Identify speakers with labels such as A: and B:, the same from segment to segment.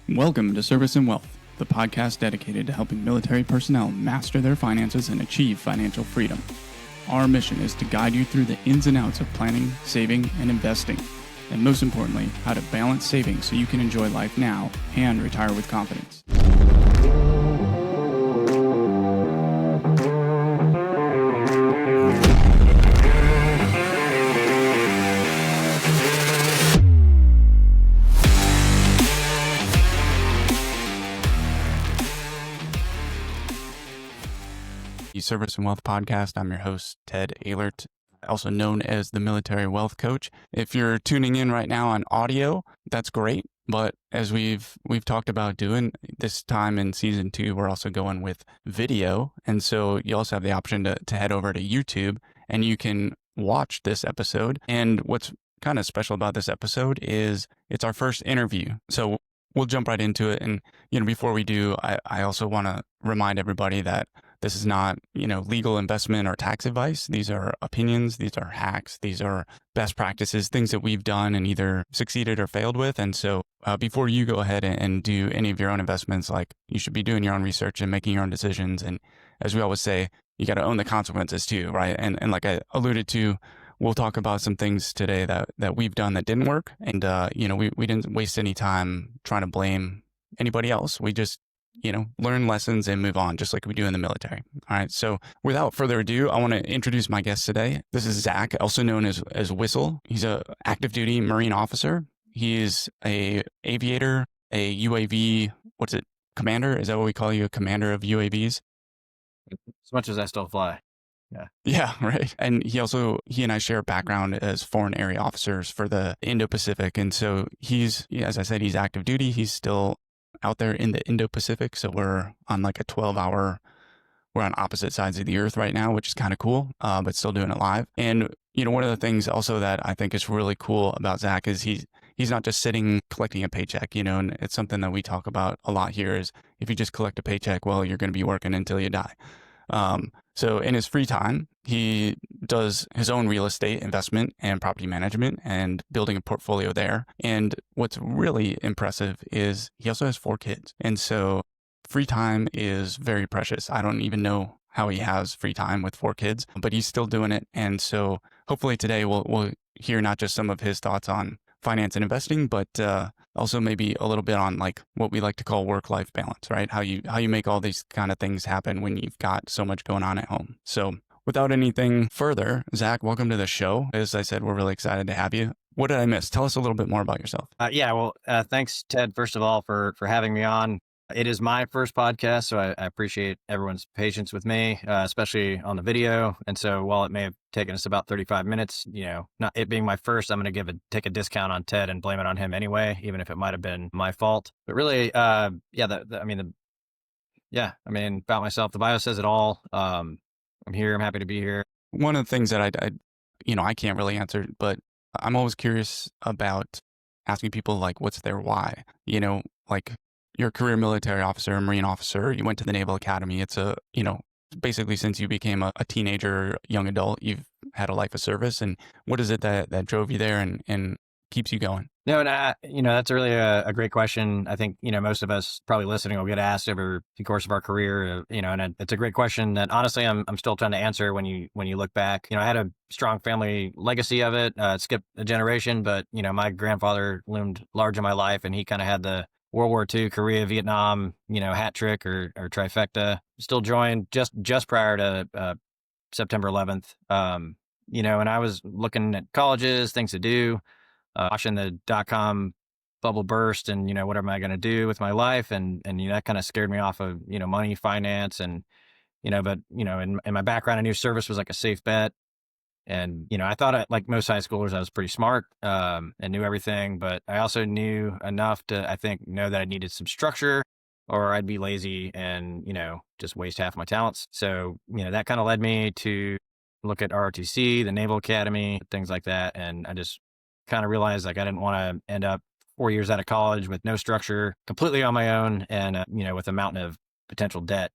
A: Welcome to Service and Wealth, the podcast dedicated to helping military personnel master their finances and achieve financial freedom. Our mission is to guide you through the ins and outs of planning, saving, and investing, and most importantly, how to balance savings so you can enjoy life now and retire with confidence. Service and Wealth Podcast. I'm your host, Ted Ailert, also known as the Military Wealth Coach. If you're tuning in right now on audio, that's great. But as we've talked about doing this time in season 2, we're also going with video. And so you also have the option to head over to YouTube and you can watch this episode. And what's kind of special about this episode is it's our first interview. So we'll jump right into it. And, before we do, I also want to remind everybody that this is not, legal investment or tax advice. These are opinions. These are hacks. These are best practices, things that we've done and either succeeded or failed with. And so before you go ahead and do any of your own investments, like you should be doing your own research and making your own decisions. And as we always say, you got to own the consequences too, right? And like I alluded to, we'll talk about some things today that we've done that didn't work. And, we didn't waste any time trying to blame anybody else. We just learn lessons and move on, just like we do in the military. All right. So without further ado, I want to introduce my guest today. This is Zach, also known as Whistle. He's a active duty Marine officer. He is a aviator, a UAV, commander? Is that what we call you? A commander of UAVs?
B: As much as I still fly. Yeah.
A: Yeah, right. And he and I share a background as foreign area officers for the Indo-Pacific. And so as I said, he's active duty. He's still out there in the Indo-Pacific. So we're on like a 12-hour, we're on opposite sides of the earth right now, which is kind of cool, but still doing it live. And, one of the things also that I think is really cool about Zach is he's not just sitting collecting a paycheck, and it's something that we talk about a lot here is if you just collect a paycheck, well, you're going to be working until you die. So in his free time, he does his own real estate investment and property management and building a portfolio there. And what's really impressive is he also has 4 kids. And so free time is very precious. I don't even know how he has free time with 4 kids, but he's still doing it. And so hopefully today we'll hear not just some of his thoughts on finance and investing, but also maybe a little bit on like what we like to call work-life balance, right? How you make all these kind of things happen when you've got so much going on at home. So without anything further, Zach, welcome to the show. As I said, we're really excited to have you. What did I miss? Tell us a little bit more about yourself.
B: Thanks, Ted, first of all, for having me on. It is my first podcast, so I appreciate everyone's patience with me, especially on the video. And so while it may have taken us about 35 minutes, not it being my first, I'm going to take a discount on Ted and blame it on him anyway, even if it might have been my fault. But really, about myself, the bio says it all. I'm here. I'm happy to be here.
A: One of the things that I can't really answer, but I'm always curious about asking people like, what's their why? Like, you're a career military officer, a Marine officer, you went to the Naval Academy. It's basically since you became a teenager, young adult, you've had a life of service. And what is it that drove you there and keeps you going?
B: No, and that's really a great question. I think, most of us probably listening will get asked over the course of our career, and it's a great question that honestly, I'm still trying to answer when you look back. I had a strong family legacy of it, skipped a generation, but, my grandfather loomed large in my life and he kind of had the World War II, Korea, Vietnam, hat trick or trifecta. Still joined just prior to September 11th. And I was looking at colleges, things to do, watching the .com bubble burst, and what am I going to do with my life? And that kind of scared me off of money, finance, and in my background, I knew service was like a safe bet. And, I thought like most high schoolers, I was pretty smart and knew everything, but I also knew enough to, I think, know that I needed some structure or I'd be lazy and, just waste half my talents. So, that kind of led me to look at ROTC, the Naval Academy, things like that. And I just kind of realized like I didn't want to end up 4 years out of college with no structure, completely on my own and, with a mountain of potential debt,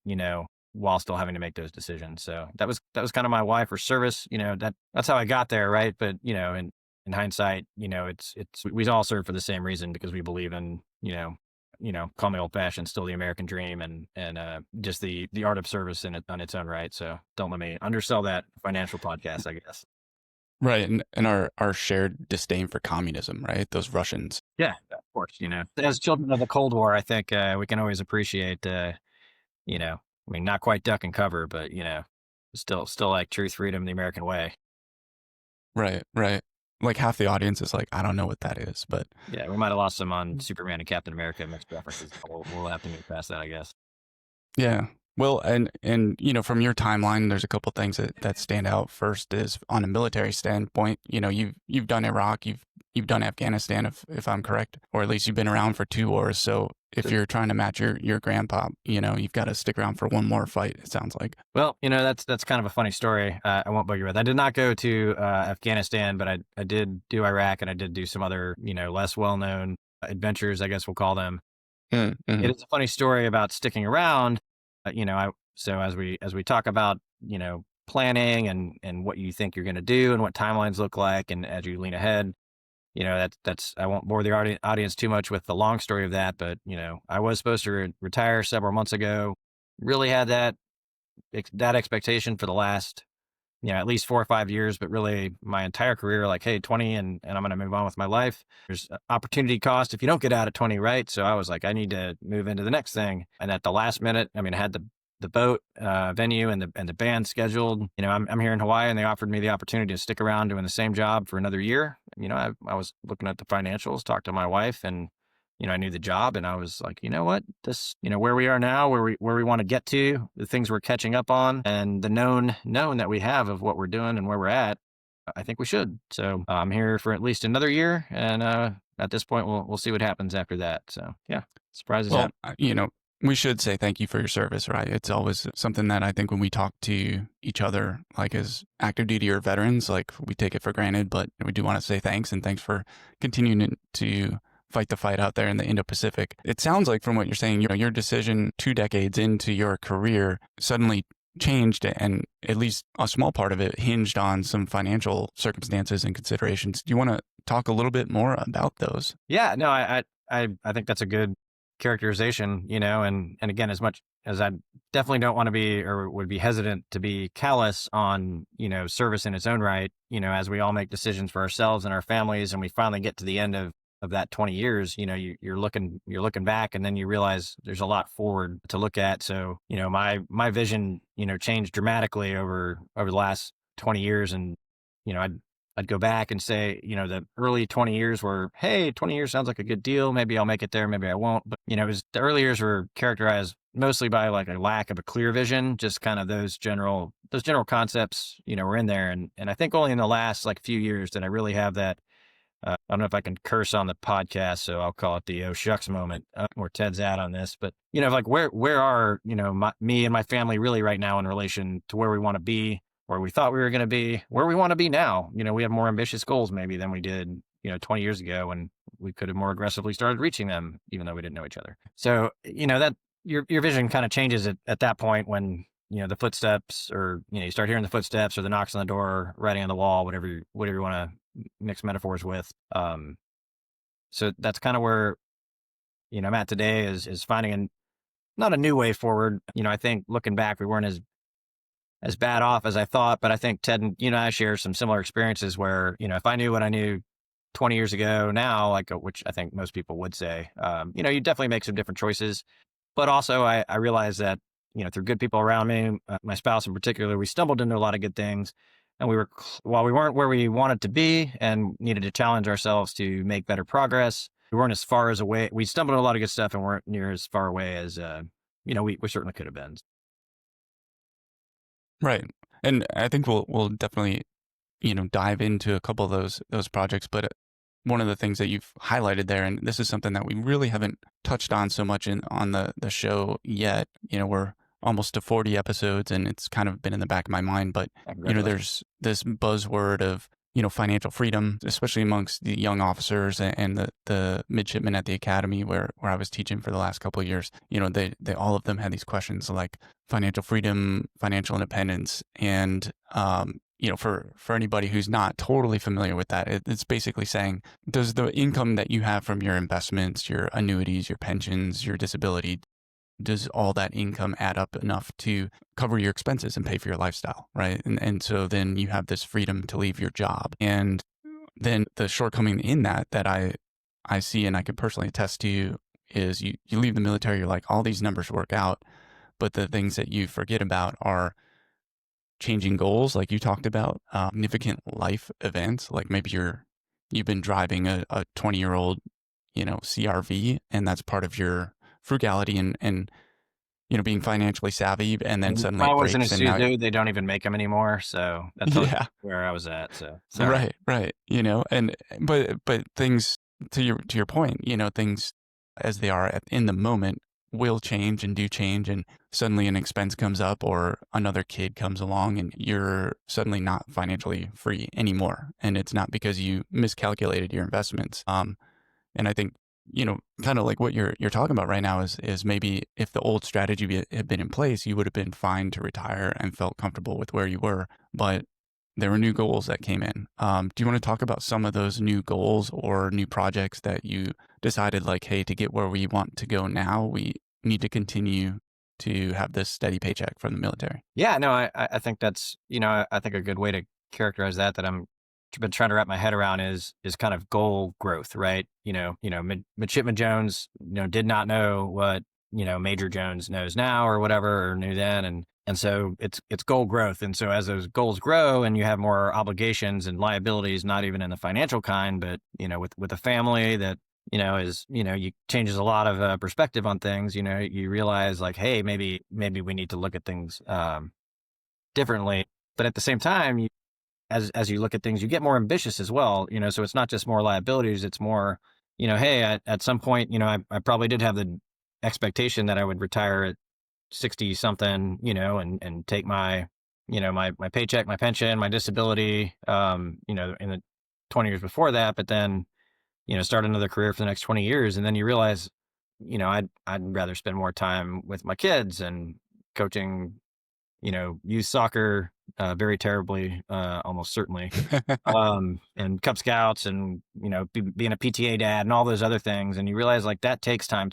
B: while still having to make those decisions. So that was kind of my why for service. That's how I got there. Right. But, in hindsight, it's we all serve for the same reason because we believe in, call me old fashioned, still the American dream, and just the art of service on its own right. So don't let me undersell that financial podcast, I guess.
A: Right. And our shared disdain for communism, right? Those Russians.
B: Yeah, of course. As children of the Cold War, I think we can always appreciate, I mean, not quite duck and cover, but still like truth, freedom, the American way.
A: Right, right. Like half the audience is like, I don't know what that is, but
B: Yeah, we might have lost some on Superman and Captain America mixed references. We'll have to move past that, I guess.
A: yeah. Well, and from your timeline, there's a couple things that stand out. First is on a military standpoint, you've done Iraq, you've done Afghanistan, if I'm correct, or at least you've been around for 2 wars. So if you're trying to match your grandpa, you've got to stick around for one more fight. It sounds like.
B: Well, that's kind of a funny story. I won't bug you with. I did not go to Afghanistan, but I did do Iraq, and I did do some other less well known adventures, I guess we'll call them.
A: Mm-hmm.
B: It is a funny story about sticking around. So as we talk about planning and what you think you're going to do and what timelines look like, and as you lean ahead, that's I won't bore the audience too much with the long story of that, but I was supposed to retire several months ago. Really had that expectation for the last at least 4 or 5 years, but really my entire career, like, hey, 20 and I'm going to move on with my life. There's opportunity cost if you don't get out at 20, right? So I was like, I need to move into the next thing. And at the last minute, I mean, I had the boat venue and the band scheduled. I'm here in Hawaii, and they offered me the opportunity to stick around doing the same job for another year. I was looking at the financials, talked to my wife, and I knew the job, and I was like, you know what, this, where we are now, where we want to get to, the things we're catching up on, and the known that we have of what we're doing and where we're at, I think we should. So I'm here for at least another year, and at this point, we'll see what happens after that. So yeah, surprises
A: Well,
B: happen.
A: we should say thank you for your service, right? It's always something that I think when we talk to each other, like as active duty or veterans, like we take it for granted, but we do want to say thanks, and thanks for continuing to fight the fight out there in the Indo-Pacific. It sounds like from what you're saying, your decision 2 decades into your career suddenly changed, and at least a small part of it hinged on some financial circumstances and considerations. Do you want to talk a little bit more about those?
B: Yeah, no, I think that's a good characterization, and again, as much as I definitely don't want to be, or would be hesitant to be callous on, service in its own right, as we all make decisions for ourselves and our families, and we finally get to the end of that 20 years, you're looking back, and then you realize there's a lot forward to look at. So, my vision, changed dramatically over the last 20 years. And, I'd go back and say, the early 20 years were, hey, 20 years sounds like a good deal. Maybe I'll make it there. Maybe I won't. But, the early years were characterized mostly by like a lack of a clear vision, just kind of those general concepts, were in there. And I think only in the last like few years did I really have that. I don't know if I can curse on the podcast, so I'll call it the oh shucks moment, where Ted's at on this. But, like where are, me and my family really right now in relation to where we want to be, where we thought we were going to be, where we want to be now. We have more ambitious goals maybe than we did, 20 years ago, when we could have more aggressively started reaching them, even though we didn't know each other. So, that your vision kind of changes at that point when, the footsteps, or, you start hearing the footsteps or the knocks on the door, writing on the wall, whatever you want to mix metaphors with. So that's kind of where, I'm at today, is finding not a new way forward. I think looking back, we weren't as bad off as I thought, but I think Ted and I share some similar experiences where, if I knew what I knew 20 years ago now, like, which I think most people would say, you definitely make some different choices. But also I realized that, through good people around me, my spouse in particular, we stumbled into a lot of good things. And while we weren't where we wanted to be and needed to challenge ourselves to make better progress, we weren't as far as away. We stumbled on a lot of good stuff and weren't near as far away as, we certainly could have been.
A: Right. And I think we'll definitely, dive into a couple of those projects. But one of the things that you've highlighted there, and this is something that we really haven't touched on so much on the show yet. We're almost to 40 episodes, and it's kind of been in the back of my mind. But, there's this buzzword of, financial freedom, especially amongst the young officers and the midshipmen at the academy where I was teaching for the last couple of years. They all of them had these questions like financial freedom, financial independence. And, for anybody who's not totally familiar with that, it's basically saying, does the income that you have from your investments, your annuities, your pensions, your disability, does all that income add up enough to cover your expenses and pay for your lifestyle, right? And so then you have this freedom to leave your job. And then the shortcoming in that I see, and I could personally attest to, is you leave the military, you're like, all these numbers work out, but the things that you forget about are changing goals, like you talked about, significant life events, like maybe you've been driving a 20-year-old, CRV, and that's part of your frugality and being financially savvy, and then
B: And
A: suddenly
B: I
A: it
B: was in a
A: breaks, and now,
B: Isuzu. They don't even make them anymore. So that's totally
A: yeah,
B: where I was at. So sorry.
A: right, and but things, to your point, things as they are in the moment will change and do change, and suddenly an expense comes up or another kid comes along and you're suddenly not financially free anymore, and it's not because you miscalculated your investments. And I think, kind of like what you're talking about right now is maybe if the old strategy had been in place, you would have been fine to retire and felt comfortable with where you were. But there were new goals that came in. Do you want to talk about some of those new goals or new projects that you decided, like, hey, to get where we want to go now, we need to continue to have this steady paycheck from the military?
B: Yeah, no, I think that's, I think a good way to characterize that I'm been trying to wrap my head around is kind of goal growth, right? Midshipman Jones, did not know what, Major Jones knows now or whatever, or knew then. And so it's goal growth. And so as those goals grow and you have more obligations and liabilities, not even in the financial kind, but, with a family that, you changes a lot of perspective on things. You realize like, hey, maybe we need to look at things differently. But at the same time, as you look at things, you get more ambitious as well. So it's not just more liabilities; it's more, hey, at some point, I probably did have the expectation that I would retire at 60 something, and take my, my paycheck, my pension, my disability, in the 20 years before that, but then, start another career for the next 20 years. And then you realize, I'd rather spend more time with my kids and coaching, youth soccer, very terribly, almost certainly, and Cub Scouts and, being a PTA dad and all those other things. And you realize like that takes time.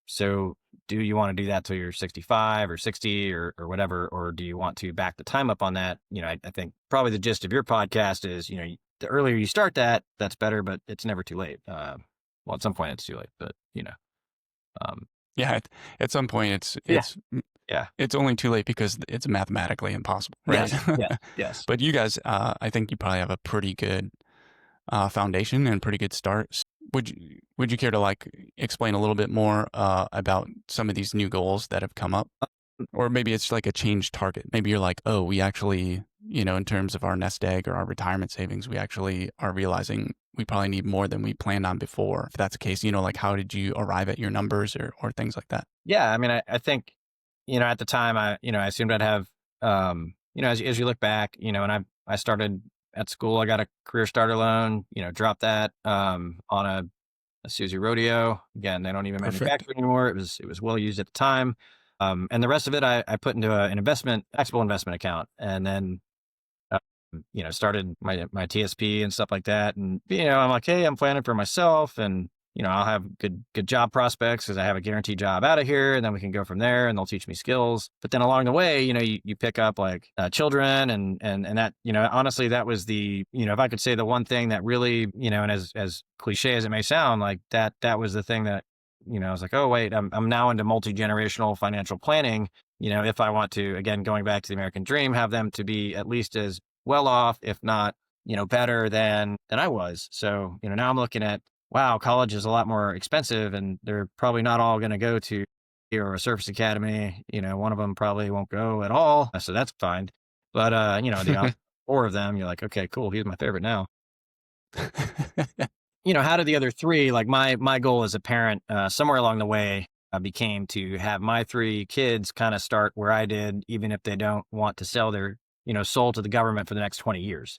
B: So do you want to do that till you're 65 or 60 or whatever, or do you want to back the time up on that? I think probably the gist of your podcast is, the earlier you start that, that's better, but it's never too late. Well, at some point it's too late, but um,
A: Yeah, at some point
B: yeah, yeah,
A: it's only too late because it's mathematically impossible, right?
B: yes, yes, yes.
A: But you guys, I think you probably have a pretty good foundation and pretty good start. Would you care to like explain a little bit more about some of these new goals that have come up? Or maybe it's like a change target. Maybe you're like, oh, we actually, in terms of our nest egg or our retirement savings, we actually are realizing we probably need more than we planned on before. If that's the case, like how did you arrive at your numbers or things like that?
B: Yeah, I mean, I think, at the time I assumed I'd have, as you look back, and I started at school, I got a career starter loan, dropped that, on a Susie Rodeo. Again, they don't even
A: Perfect.
B: manufacture anymore. It was well used at the time. And the rest of it, I put into an taxable investment account, and then, started my TSP and stuff like that. And, I'm like, hey, I'm planning for myself and, I'll have good job prospects because I have a guaranteed job out of here, and then we can go from there and they'll teach me skills. But then along the way, you pick up like children and that, honestly, that was the, if I could say the one thing that really, and as cliche as it may sound, like that was the thing that, I was like, oh, wait, I'm now into multi-generational financial planning. If I want to, again, going back to the American dream, have them to be at least as well off, if not, better than I was. So, now I'm looking at, wow, college is a lot more expensive and they're probably not all going to go to or a service academy. One of them probably won't go at all. So that's fine. But, the other four of them, you're like, okay, cool. He's my favorite now. How do the other three, like my goal as a parent, somewhere along the way, became to have my three kids kind of start where I did, even if they don't want to sell their, soul to the government for the next 20 years.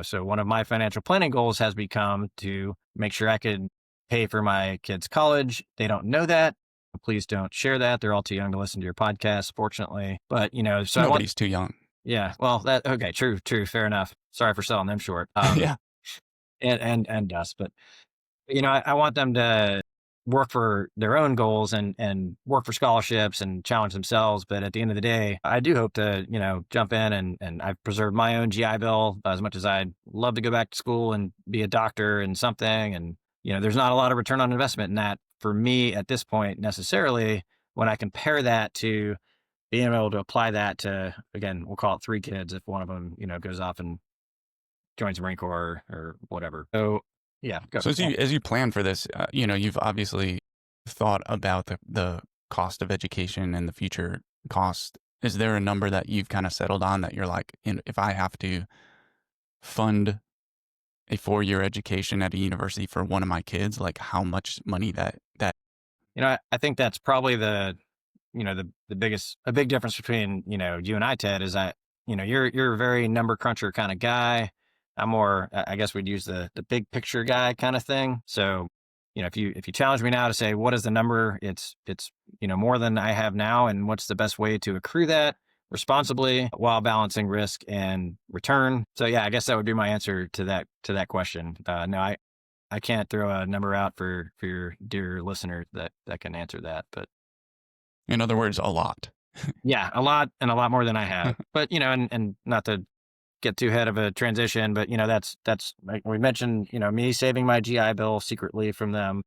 B: So one of my financial planning goals has become to make sure I could pay for my kids' college. They don't know that. Please don't share that. They're all too young to listen to your podcast, fortunately. But, so I want,
A: Nobody's too young.
B: Yeah. Well, okay. True. True. Fair enough. Sorry for selling them short.
A: Yeah.
B: And us, but I want them to work for their own goals and work for scholarships and challenge themselves. But at the end of the day, I do hope to, jump in and I've preserved my own GI Bill as much as I'd love to go back to school and be a doctor and something. And, there's not a lot of return on investment in that for me at this point necessarily. When I compare that to being able to apply that to, again, we'll call it 3 kids if one of them, goes off and joins the Marine Corps or whatever. So yeah, go.
A: So as you plan for this, you've obviously thought about the cost of education and the future cost. Is there a number that you've kind of settled on that you're like, if I have to fund a 4-year education at a university for one of my kids, like how much money that
B: I think that's probably the biggest, a big difference between, you and I, Ted, is that, you're a very number cruncher kind of guy. I'm more, I guess we'd use the big picture guy kind of thing. So, if you challenge me now to say, what is the number? It's, more than I have now. And what's the best way to accrue that responsibly while balancing risk and return? So yeah, I guess that would be my answer to that question. No, I can't throw a number out for your dear listener that can answer that, but
A: in other words, a lot.
B: yeah, a lot and a lot more than I have. But, and not to get too ahead of a transition, but, that's like we mentioned, me saving my GI Bill secretly from them.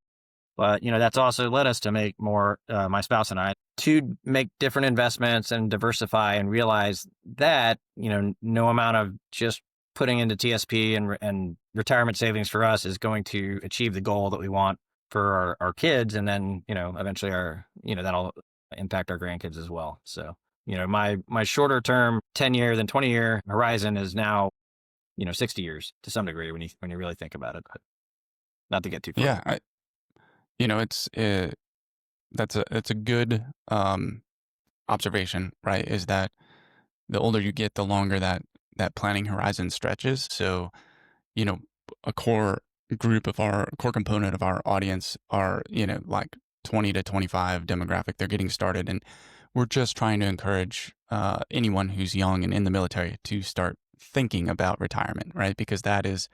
B: But, that's also led us to make more, my spouse and I, to make different investments and diversify and realize that, no amount of just putting into TSP and retirement savings for us is going to achieve the goal that we want for our kids. And then, eventually that'll impact our grandkids as well. So, my shorter term 10-year than 20-year horizon is now, 60 years to some degree when you really think about it, but not to get too far.
A: Yeah. It's a good observation, right? Is that the older you get, the longer that planning horizon stretches. So, a core component of our audience are, like 20 to 25 demographic. They're getting started. And we're just trying to encourage anyone who's young and in the military to start thinking about retirement, right? Because that is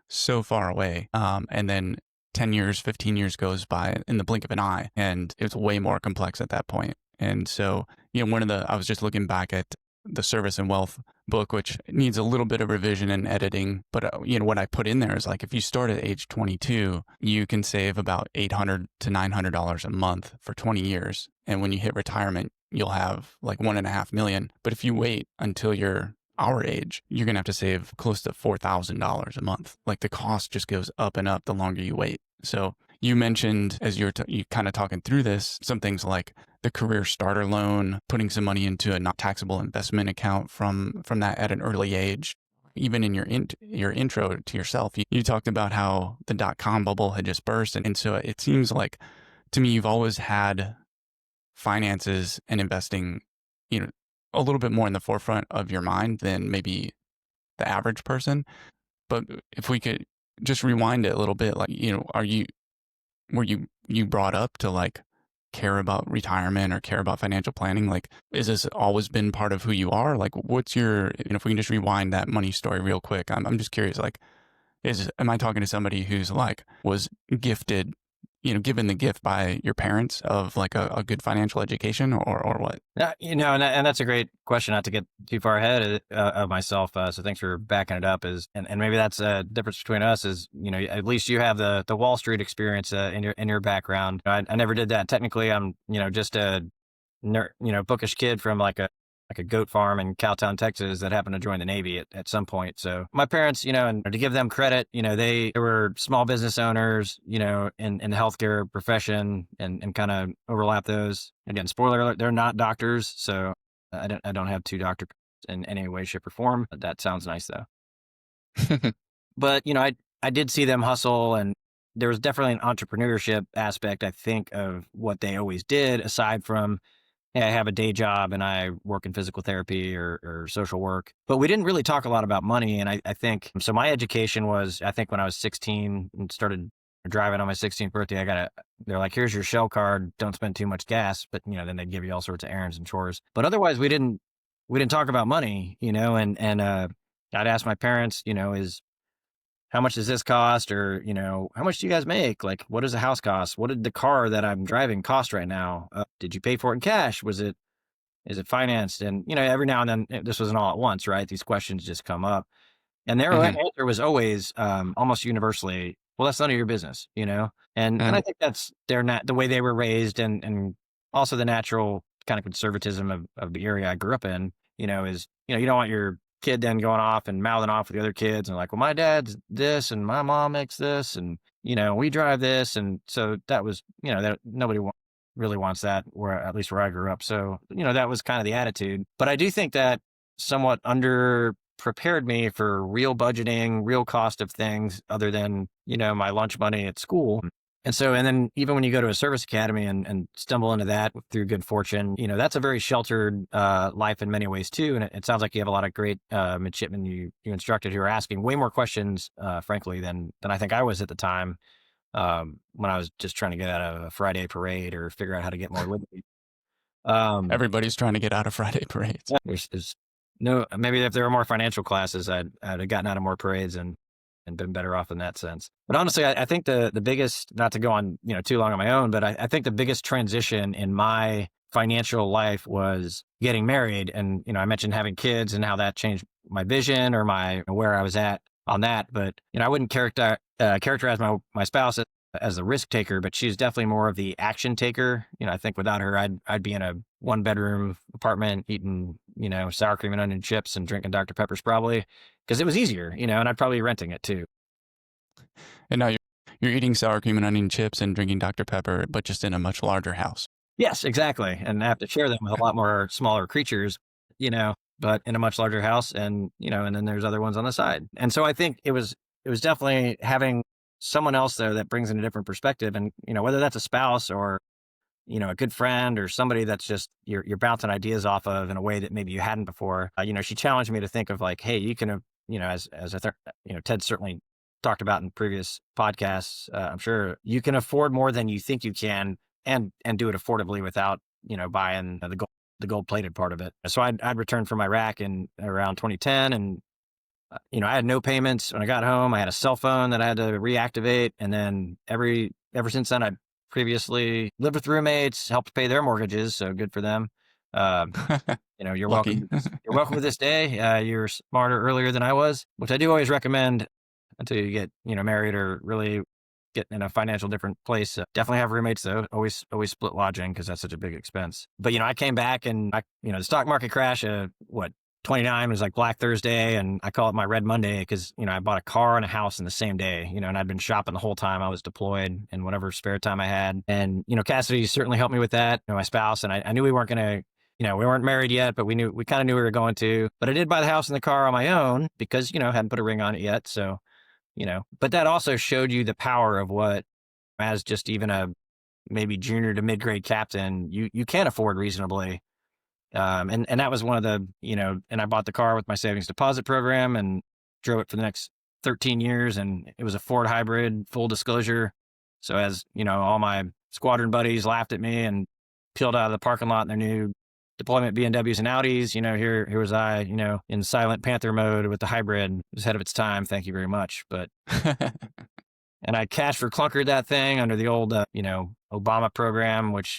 A: so far away. And then 10 years, 15 years goes by in the blink of an eye, and it's way more complex at that point. And so, I was just looking back at the Service and Wealth book, which needs a little bit of revision and editing. But, what I put in there is like, if you start at age 22, you can save about $800 to $900 a month for 20 years. And when you hit retirement, you'll have like $1.5 million. But if you wait until you're our age, you're going to have to save close to $4,000 a month. Like the cost just goes up and up the longer you wait. So you mentioned, as you kind of talking through this, some things like the career starter loan, putting some money into a not taxable investment account from that at an early age. Even in your intro to yourself, you talked about how the .com bubble had just burst. And so it seems like, to me, you've always had finances and investing, a little bit more in the forefront of your mind than maybe the average person. But if we could just rewind it a little bit, like, were you brought up to like care about retirement or care about financial planning? Like, is this always been part of who you are? Like, what's your, if we can just rewind that money story real quick, I'm just curious, like, am I talking to somebody who's like, was gifted, given the gift by your parents of like a good financial education or what?
B: And that's a great question, not to get too far ahead of myself. So thanks for backing it up and maybe that's a difference between us is, at least you have the Wall Street experience in your background. I never did that. Technically, I'm, just a bookish kid from like a goat farm in Cowtown, Texas that happened to join the Navy at some point. So my parents, and to give them credit, they were small business owners, in the healthcare profession and kind of overlap those. Again, spoiler alert, they're not doctors. So I don't have 2 doctors in any way, shape or form. That sounds nice though. But, I did see them hustle, and there was definitely an entrepreneurship aspect, I think, of what they always did aside from, hey, I have a day job and I work in physical therapy or social work. But we didn't really talk a lot about money. And I think, so my education was, I think when I was 16 and started driving on my 16th birthday, they're like, here's your shell card. Don't spend too much gas. But, then they'd give you all sorts of errands and chores. But otherwise, we didn't we didn't talk about money, and I'd ask my parents, how much does this cost? Or, how much do you guys make? Like, what does a house cost? What did the car that I'm driving cost right now? Did you pay for it in cash? Is it financed? And, every now and then, this wasn't all at once, right? These questions just come up. And their
A: Hmm.
B: answer was always almost universally, well, that's none of your business, And I think that's the way they were raised, and also the natural kind of conservatism of the area I grew up in, is, you don't want your kid then going off and mouthing off with the other kids and like, well, my dad's this and my mom makes this and, we drive this. And so that was, that nobody really wants that, where at least where I grew up. So, that was kind of the attitude. But I do think that somewhat under prepared me for real budgeting, real cost of things other than, my lunch money at school. And so, and then even when you go to a service academy and stumble into that through good fortune, that's a very sheltered life in many ways too. And it sounds like you have a lot of great midshipmen you instructed who are asking way more questions, frankly, than I think I was at the time, when I was just trying to get out of a Friday parade or figure out how to get more liberty.
A: Everybody's trying to get out of Friday parades.
B: Yeah, there's no, maybe if there were more financial classes, I'd have gotten out of more parades and been better off in that sense. But honestly, I think the biggest, not to go on, too long on my own, but I think the biggest transition in my financial life was getting married. And, I mentioned having kids and how that changed my vision or where I was at on that. But, I wouldn't characterize my spouse as a risk taker, but she's definitely more of the action taker. I think without her, I'd be in a 1-bedroom apartment eating, sour cream and onion chips and drinking Dr. Peppers probably, because it was easier, and I'd probably be renting it too.
A: And now you're eating sour cream and onion chips and drinking Dr. Pepper, but just in a much larger house.
B: Yes, exactly. And I have to share them with a lot more smaller creatures, but in a much larger house, and, and then there's other ones on the side. And so I think it was definitely having someone else there that brings in a different perspective. And, whether that's a spouse or, a good friend or somebody that's just you're bouncing ideas off of in a way that maybe you hadn't before. She challenged me to think of like, hey, you can, as Ted certainly talked about in previous podcasts, I'm sure you can afford more than you think you can, and do it affordably without, buying the gold plated part of it. So I'd returned from Iraq in around 2010, and I had no payments when I got home. I had a cell phone that I had to reactivate. And then ever since then, I previously lived with roommates, helped pay their mortgages. So good for them. You're
A: Lucky.
B: welcome. You're welcome to this day. You're smarter earlier than I was, which I do always recommend until you get, married or really get in a financial different place. Definitely have roommates though. Always split lodging because that's such a big expense. But, I came back and the stock market crash, 29 was like Black Thursday, and I call it my Red Monday because, I bought a car and a house in the same day, and I'd been shopping the whole time I was deployed in whatever spare time I had. And, Cassidy certainly helped me with that, my spouse. And I knew we weren't going to, we weren't married yet, but we kind of knew we were going to. But I did buy the house and the car on my own because, hadn't put a ring on it yet. So, but that also showed you the power of what, as just even a maybe junior to mid-grade captain, you can afford reasonably. And that was one of the, and I bought the car with my savings deposit program and drove it for the next 13 years. And it was a Ford hybrid, full disclosure. So as, all my squadron buddies laughed at me and peeled out of the parking lot in their new deployment BMWs and Audis, here was I, in silent Panther mode with the hybrid. It was ahead of its time. Thank you very much. But, and I cash for clunkered that thing under the old, Obama program, which,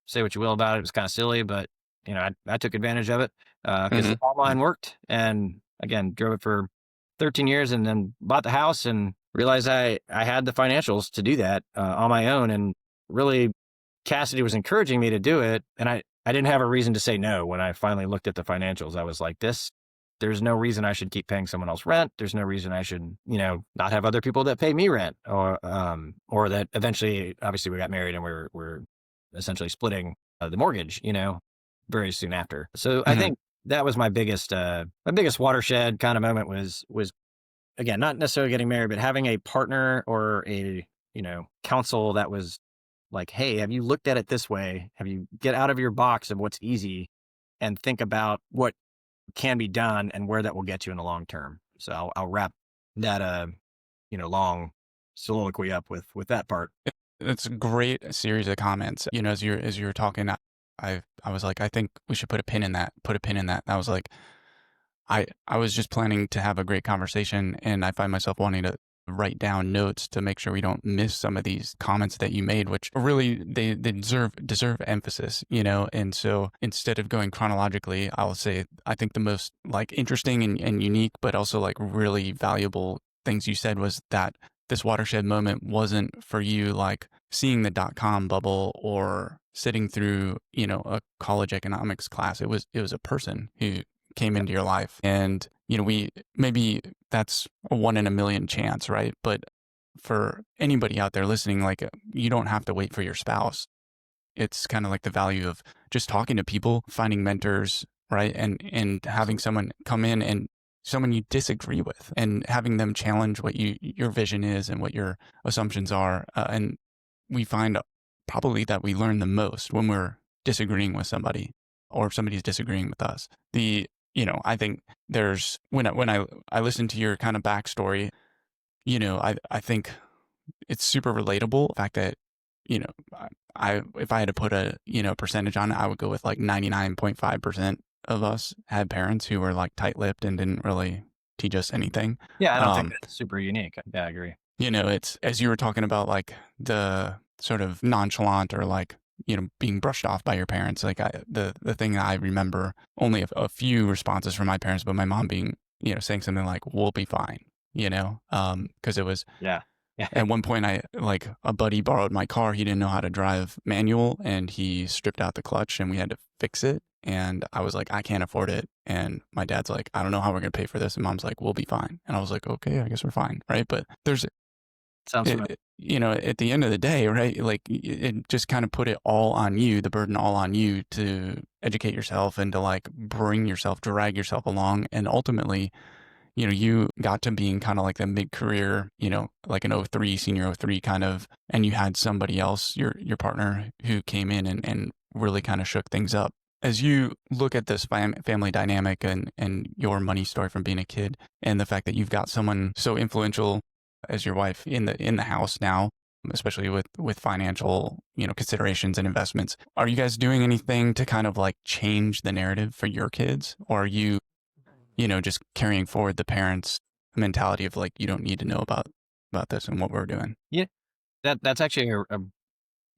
B: say what you will about it. It was kind of silly, but I took advantage of it because the online worked. And again, drove it for 13 years and then bought the house and realized I had the financials to do that on my own. And really, Cassidy was encouraging me to do it. And I didn't have a reason to say no. When I finally looked at the financials, I was like, there's no reason I should keep paying someone else rent. There's no reason I should, not have other people that pay me rent or that eventually, obviously we got married and we're essentially splitting the mortgage, very soon after. So I think that was my biggest watershed kind of moment was again, not necessarily getting married, but having a partner or a, counsel that was like, hey, have you looked at it this way? Have you get out of your box of what's easy and think about what can be done and where that will get you in the long term. So I'll wrap that, long soliloquy up with that part.
A: It's a great series of comments. As you were talking, I was like, I think we should put a pin in that, put a pin in that. And I was like, I was just planning to have a great conversation, and I find myself wanting to write down notes to make sure we don't miss some of these comments that you made, which really they deserve emphasis, you know. And so instead of going chronologically, I'll say I think the most like interesting and unique, but also like really valuable things you said was that this watershed moment wasn't for you like seeing the .com bubble or sitting through, you know, a college economics class. It was a person who came into your life. And, you know, maybe that's a 1 in a million chance, right? But for anybody out there listening, like you don't have to wait for your spouse. It's kind of like the value of just talking to people, finding mentors, right? And having someone come in and someone you disagree with and having them challenge what your vision is and what your assumptions are. And we find probably that we learn the most when we're disagreeing with somebody or if somebody's disagreeing with us. You know, I think there's when I listen to your kind of backstory, you know, I think it's super relatable. The fact that, you know, I if I had to put a, you know, percentage on it, I would go with like 99.5% of us had parents who were like tight-lipped and didn't really teach us anything.
B: Yeah, I don't think that's super unique. Yeah, I agree.
A: You know, it's as you were talking about like the sort of nonchalant or like, you know, being brushed off by your parents. Like the thing that I remember only a few responses from my parents, but my mom being, you know, saying something like, we'll be fine, you know, cause it was
B: Yeah. Yeah.
A: at one point I like a buddy borrowed my car. He didn't know how to drive manual and he stripped out the clutch and we had to fix it. And I was like, I can't afford it. And my dad's like, I don't know how we're going to pay for this. And mom's like, we'll be fine. And I was like, okay, I guess we're fine. Right. But there's
B: Sounds familiar.
A: you know, at the end of the day, right? Like it just kind of put it all on you, the burden all on you to educate yourself and to like bring yourself, drag yourself along. And ultimately, you know, you got to being kind of like the mid-career, you know, like an '03 senior '03 kind of, and you had somebody else, your partner who came in and really kind of shook things up. As you look at this family dynamic and your money story from being a kid and the fact that you've got someone so influential as your wife in the house now, especially with financial, you know, considerations and investments. Are you guys doing anything to kind of like change the narrative for your kids? Or are you, you know, just carrying forward the parents' mentality of like, you don't need to know about this and what we're doing?
B: Yeah, that's actually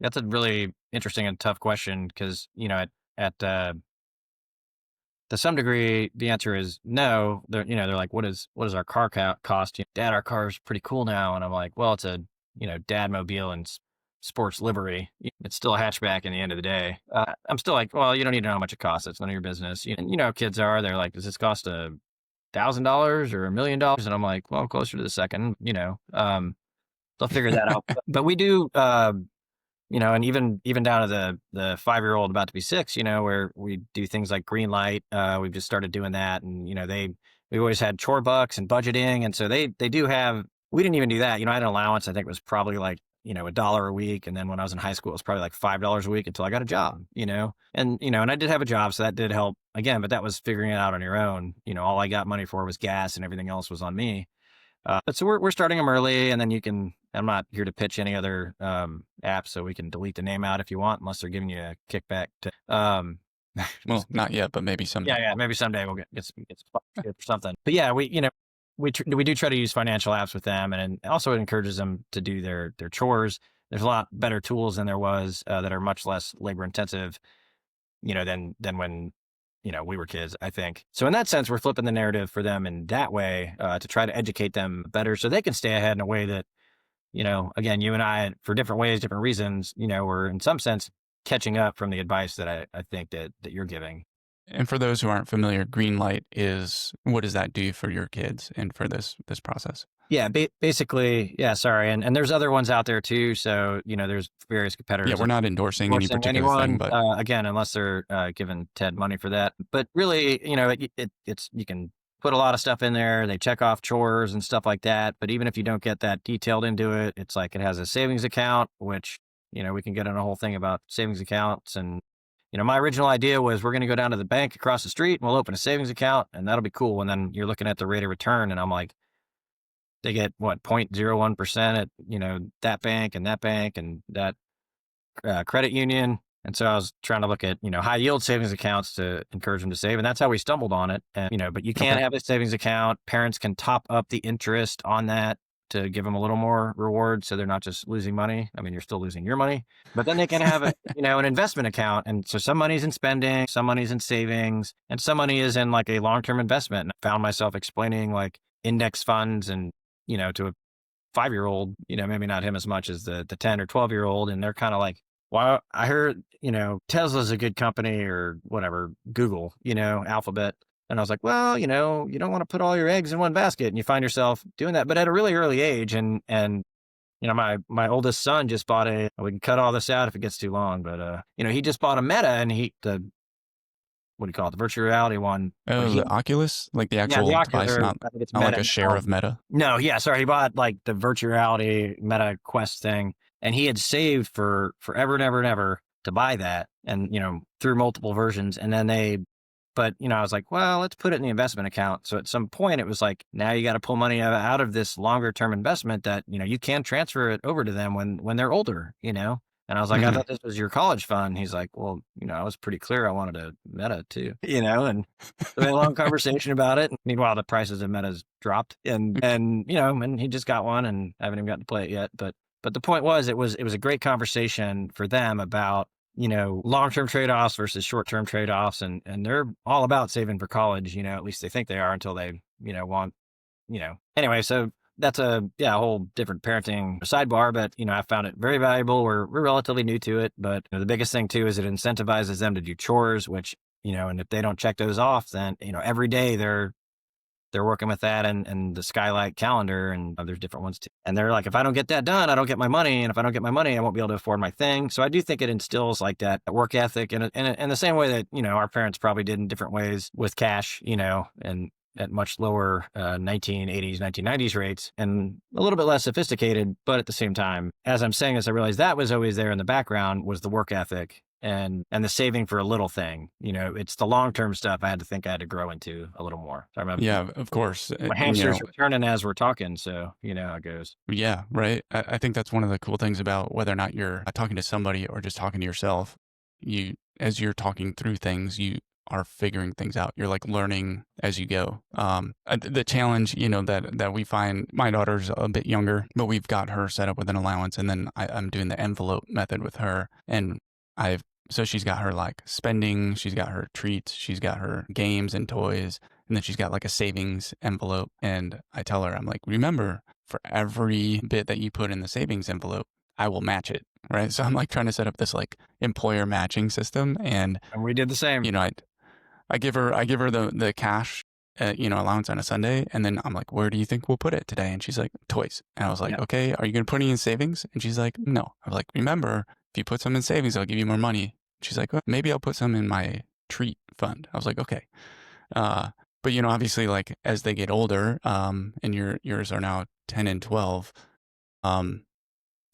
B: that's a really interesting and tough question because, you know, at to some degree, the answer is no. They're like, what is our car cost? Dad, our car is pretty cool now. And I'm like, well, it's a, you know, dad mobile and sports livery. It's still a hatchback in the end of the day. I'm still like, well, you don't need to know how much it costs. It's none of your business. You know how kids are. They're like, does this cost $1,000 or $1,000,000? And I'm like, well, closer to the second, you know, they'll figure that out. But we do, you know, and even down to the 5-year-old about to be 6, you know, where we do things like green light. We've just started doing that, and you know, we always had chore bucks and budgeting, and so they do have. We didn't even do that. You know, I had an allowance. I think it was probably like, you know, $1 a week, and then when I was in high school, it was probably like $5 a week until I got a job. You know, and I did have a job, so that did help again. But that was figuring it out on your own. You know, all I got money for was gas, and everything else was on me. But so we're starting them early, and then you can. I'm not here to pitch any other apps, so we can delete the name out if you want, unless they're giving you a kickback.
A: Well, not yet, but maybe someday.
B: Yeah, maybe someday we'll get sponsored or something. But yeah, we do try to use financial apps with them, and also it encourages them to do their chores. There's a lot better tools than there was that are much less labor intensive, you know, than when, you know, we were kids, I think. So in that sense, we're flipping the narrative for them in that way to try to educate them better so they can stay ahead in a way that, you know, again, you and I, for different ways, different reasons, you know, we're in some sense catching up from the advice that I think that you're giving.
A: And for those who aren't familiar, green light is what does that do for your kids and for this process?
B: Yeah, basically, yeah, sorry. And there's other ones out there too. So, you know, there's various competitors.
A: Yeah, we're not endorsing any particular thing, but
B: again, unless they're giving Ted money for that. But really, you know, it's you can put a lot of stuff in there. They check off chores and stuff like that. But even if you don't get that detailed into it, it's like it has a savings account, which, you know, we can get in a whole thing about savings accounts. And, you know, my original idea was we're going to go down to the bank across the street and we'll open a savings account and that'll be cool. And then you're looking at the rate of return and I'm like, they get what, 0.01% at, you know, that bank and that credit union. And so I was trying to look at, high yield savings accounts to encourage them to save. And that's how we stumbled on it. And, but you
A: Okay.
B: can have a savings account. Parents can top up the interest on that to give them a little more reward. So they're not just losing money. I mean, you're still losing your money, but then they can have an investment account. And so some money's in spending, some money's in savings, and some money is in like a long-term investment. And I found myself explaining like index funds and, to a 5-year-old, maybe not him as much as the 10 or 12-year-old. And they're kind of like, well, I heard, Tesla's a good company or whatever, Google, Alphabet. And I was like, well, you don't want to put all your eggs in one basket, and you find yourself doing that, but at a really early age. And, my oldest son just bought we can cut all this out if it gets too long, but, he just bought a Meta, and what do you call it? The virtual reality one. But
A: Oh, the Oculus, like the
B: yeah, the
A: actual
B: Oculus,
A: device,
B: or
A: not
B: I think it's
A: not like
B: Meta
A: a share
B: now.
A: of Meta.
B: No, yeah, sorry. He bought like the virtual reality Meta Quest thing, and he had saved for forever and ever and ever to buy that, and through multiple versions. And then but I was like, well, let's put it in the investment account. So at some point, it was like, now you got to pull money out of this longer term investment that you can transfer it over to them when they're older. And I was like, I
A: Mhm.
B: thought this was your college fund. He's like, well, I was pretty clear I wanted a Meta too, and so we had a long conversation about it. Meanwhile, the prices of Metas dropped, and he just got one, and I haven't even gotten to play it yet. But the point was, it was a great conversation for them about long-term trade-offs versus short-term trade-offs, and they're all about saving for college. At least they think they are until they want anyway. So that's a whole different parenting sidebar, but I found it very valuable. We're relatively new to it, but the biggest thing too is it incentivizes them to do chores, which and if they don't check those off, then every day they're working with that and the Skylight calendar, and there's different ones too. And they're like, if I don't get that done, I don't get my money, and if I don't get my money, I won't be able to afford my thing. So I do think it instills like that work ethic in the same way that our parents probably did in different ways with cash, and at much lower 1980s, 1990s rates, and a little bit less sophisticated. But at the same time, as I'm saying this, I realized that was always there in the background, was the work ethic and the saving for a little thing. It's the long-term stuff I had to grow into a little more. So
A: Yeah, of course.
B: my hamsters are turning as we're talking. So how it goes.
A: Yeah, right. I think that's one of the cool things about whether or not you're talking to somebody or just talking to yourself. As you're talking through things, you are figuring things out. You're like learning as you go. The challenge, that we find, my daughter's a bit younger, but we've got her set up with an allowance, and then I'm doing the envelope method with her, and so she's got her like spending, she's got her treats, she's got her games and toys, and then she's got like a savings envelope. And I tell her, I'm like, remember, for every bit that you put in the savings envelope, I will match it. Right. So I'm like trying to set up this like employer matching system. And,
B: we did the same.
A: I give her the cash, allowance on a Sunday. And then I'm like, where do you think we'll put it today? And she's like, toys. And I was like,
B: Yeah.
A: okay, are you going to put any in savings? And she's like, no. I was like, remember, if you put some in savings, I'll give you more money. She's like, well, maybe I'll put some in my treat fund. I was like, okay. But obviously, like as they get older, and yours are now 10 and 12, and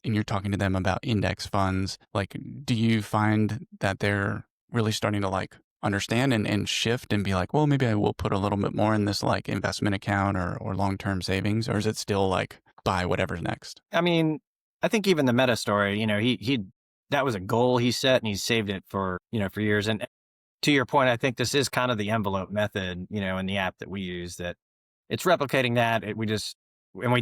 A: you're talking to them about index funds, like, do you find that they're really starting to like understand and shift and be like, well, maybe I will put a little bit more in this like investment account or long-term savings, or is it still like buy whatever's next?
B: I mean, I think even the Meta story, he that was a goal he set, and he saved it for years. And to your point, I think this is kind of the envelope method, in the app that we use, that it's replicating that.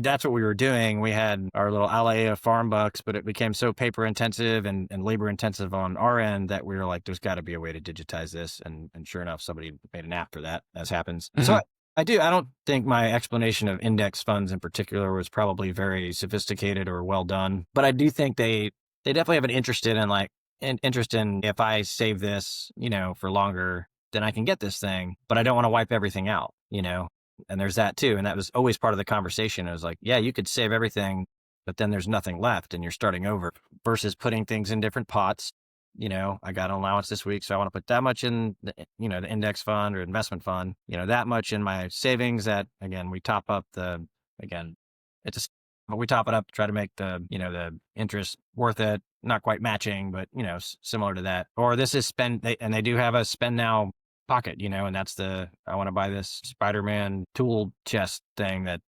B: That's what we were doing. We had our little Alea farm bucks, but it became so paper intensive and labor intensive on our end that we were like, there's got to be a way to digitize this. And sure enough, somebody made an app for that, as happens.
A: Mm-hmm.
B: So I don't think my explanation of index funds in particular was probably very sophisticated or well done, but I do think they definitely have an interest in if I save this, for longer, then I can get this thing, but I don't want to wipe everything out, and there's that too. And that was always part of the conversation. It was like, yeah, you could save everything, but then there's nothing left and you're starting over, versus putting things in different pots. I got an allowance this week, so I want to put that much in the index fund or investment fund, that much in my savings. That again, we top up but we top it up to try to make the interest worth it. Not quite matching, but similar to that. Or this is and they do have a spend now pocket, and that's I want to buy this Spider-Man tool chest thing that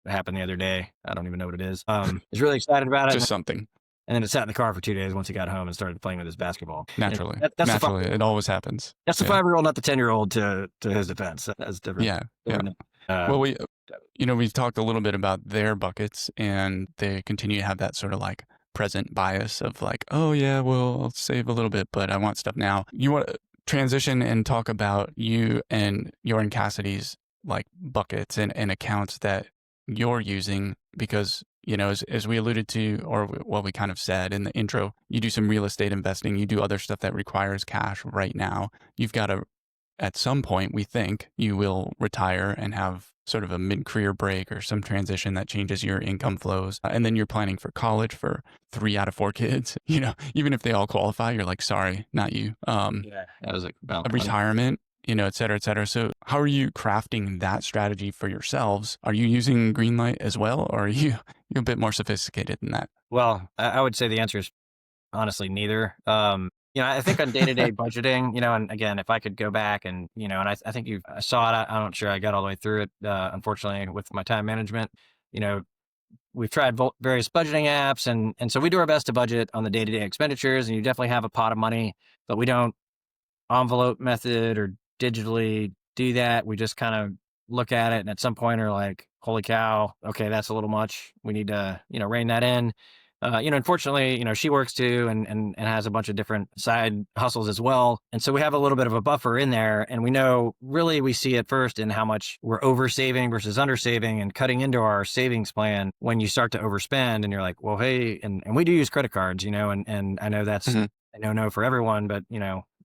B: happened the other day. I don't even know what it is. I was really excited about it.
A: Just something.
B: And then it sat in the car for 2 days once he got home and started playing with his basketball.
A: Naturally.
B: That's
A: Naturally. It always happens.
B: that's the
A: Yeah.
B: 5-year-old, not the 10-year-old to his defense. That's different.
A: Yeah. Yeah. Well, we've talked a little bit about their buckets, and they continue to have that sort of like present bias of like, oh yeah, well, I'll save a little bit, but I want stuff now. You want to transition and talk about you and Cassidy's like buckets and accounts that you're using, because, as we alluded to, or what we kind of said in the intro, you do some real estate investing, you do other stuff that requires cash right now. You've got to, at some point, we think you will retire and have sort of a mid-career break or some transition that changes your income flows. And then you're planning for college for 3 out of 4 kids. Even if they all qualify, you're like, sorry, not you.
B: Yeah, that was
A: a retirement, et cetera, et cetera. So how are you crafting that strategy for yourselves? Are you using Greenlight as well, or are you a bit more sophisticated than that?
B: Well, I would say the answer is honestly neither. I think on day-to-day budgeting, and again, if I could go back and, and I think I saw it, I'm not sure I got all the way through it, unfortunately, with my time management. We've tried various budgeting apps, and so we do our best to budget on the day-to-day expenditures, and you definitely have a pot of money, but we don't envelope method or digitally do that. We just kind of look at it, and at some point are like, holy cow, okay, that's a little much. We need to, rein that in. Unfortunately, she works too and has a bunch of different side hustles as well. And so we have a little bit of a buffer in there, and we know really we see it first in how much we're over saving versus under saving and cutting into our savings plan when you start to overspend and you're like, well, hey, and we do use credit cards, and I know that's a no for everyone, but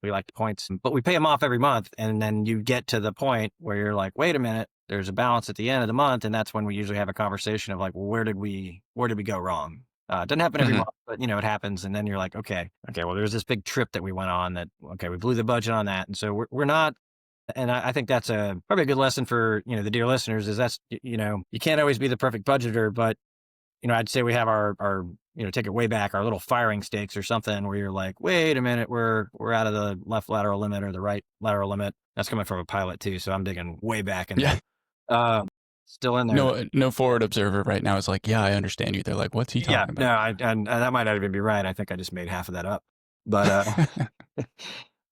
B: we like the points, but we pay them off every month. And then you get to the point where you're like, wait a minute, there's a balance at the end of the month. And that's when we usually have a conversation of like, well, where did we go wrong? It doesn't happen every month, but it happens. And then you're like, okay, well, there's this big trip that we went on that, okay, we blew the budget on that. And so we're not, and I think that's probably a good lesson for, the dear listeners is that's, you can't always be the perfect budgeter, but, I'd say we have our take it way back, our little firing stakes or something where you're like, wait a minute, we're out of the left lateral limit or the right lateral limit. That's coming from a pilot too. So I'm digging way back in there. Still in there.
A: No forward observer right now is like, yeah, I understand you. They're like, what's he talking about?
B: No, and that might not even be right. I think I just made half of that up. But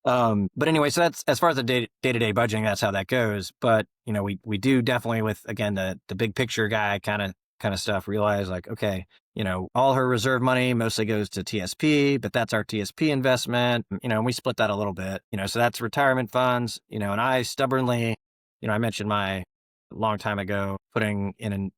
B: but anyway, so that's as far as the day-to-day budgeting, that's how that goes. But we do definitely, with again the big picture guy kind of stuff, realize like, okay, all her reserve money mostly goes to TSP, but that's our TSP investment, and we split that a little bit, so that's retirement funds, and I stubbornly, I mentioned my long time ago putting in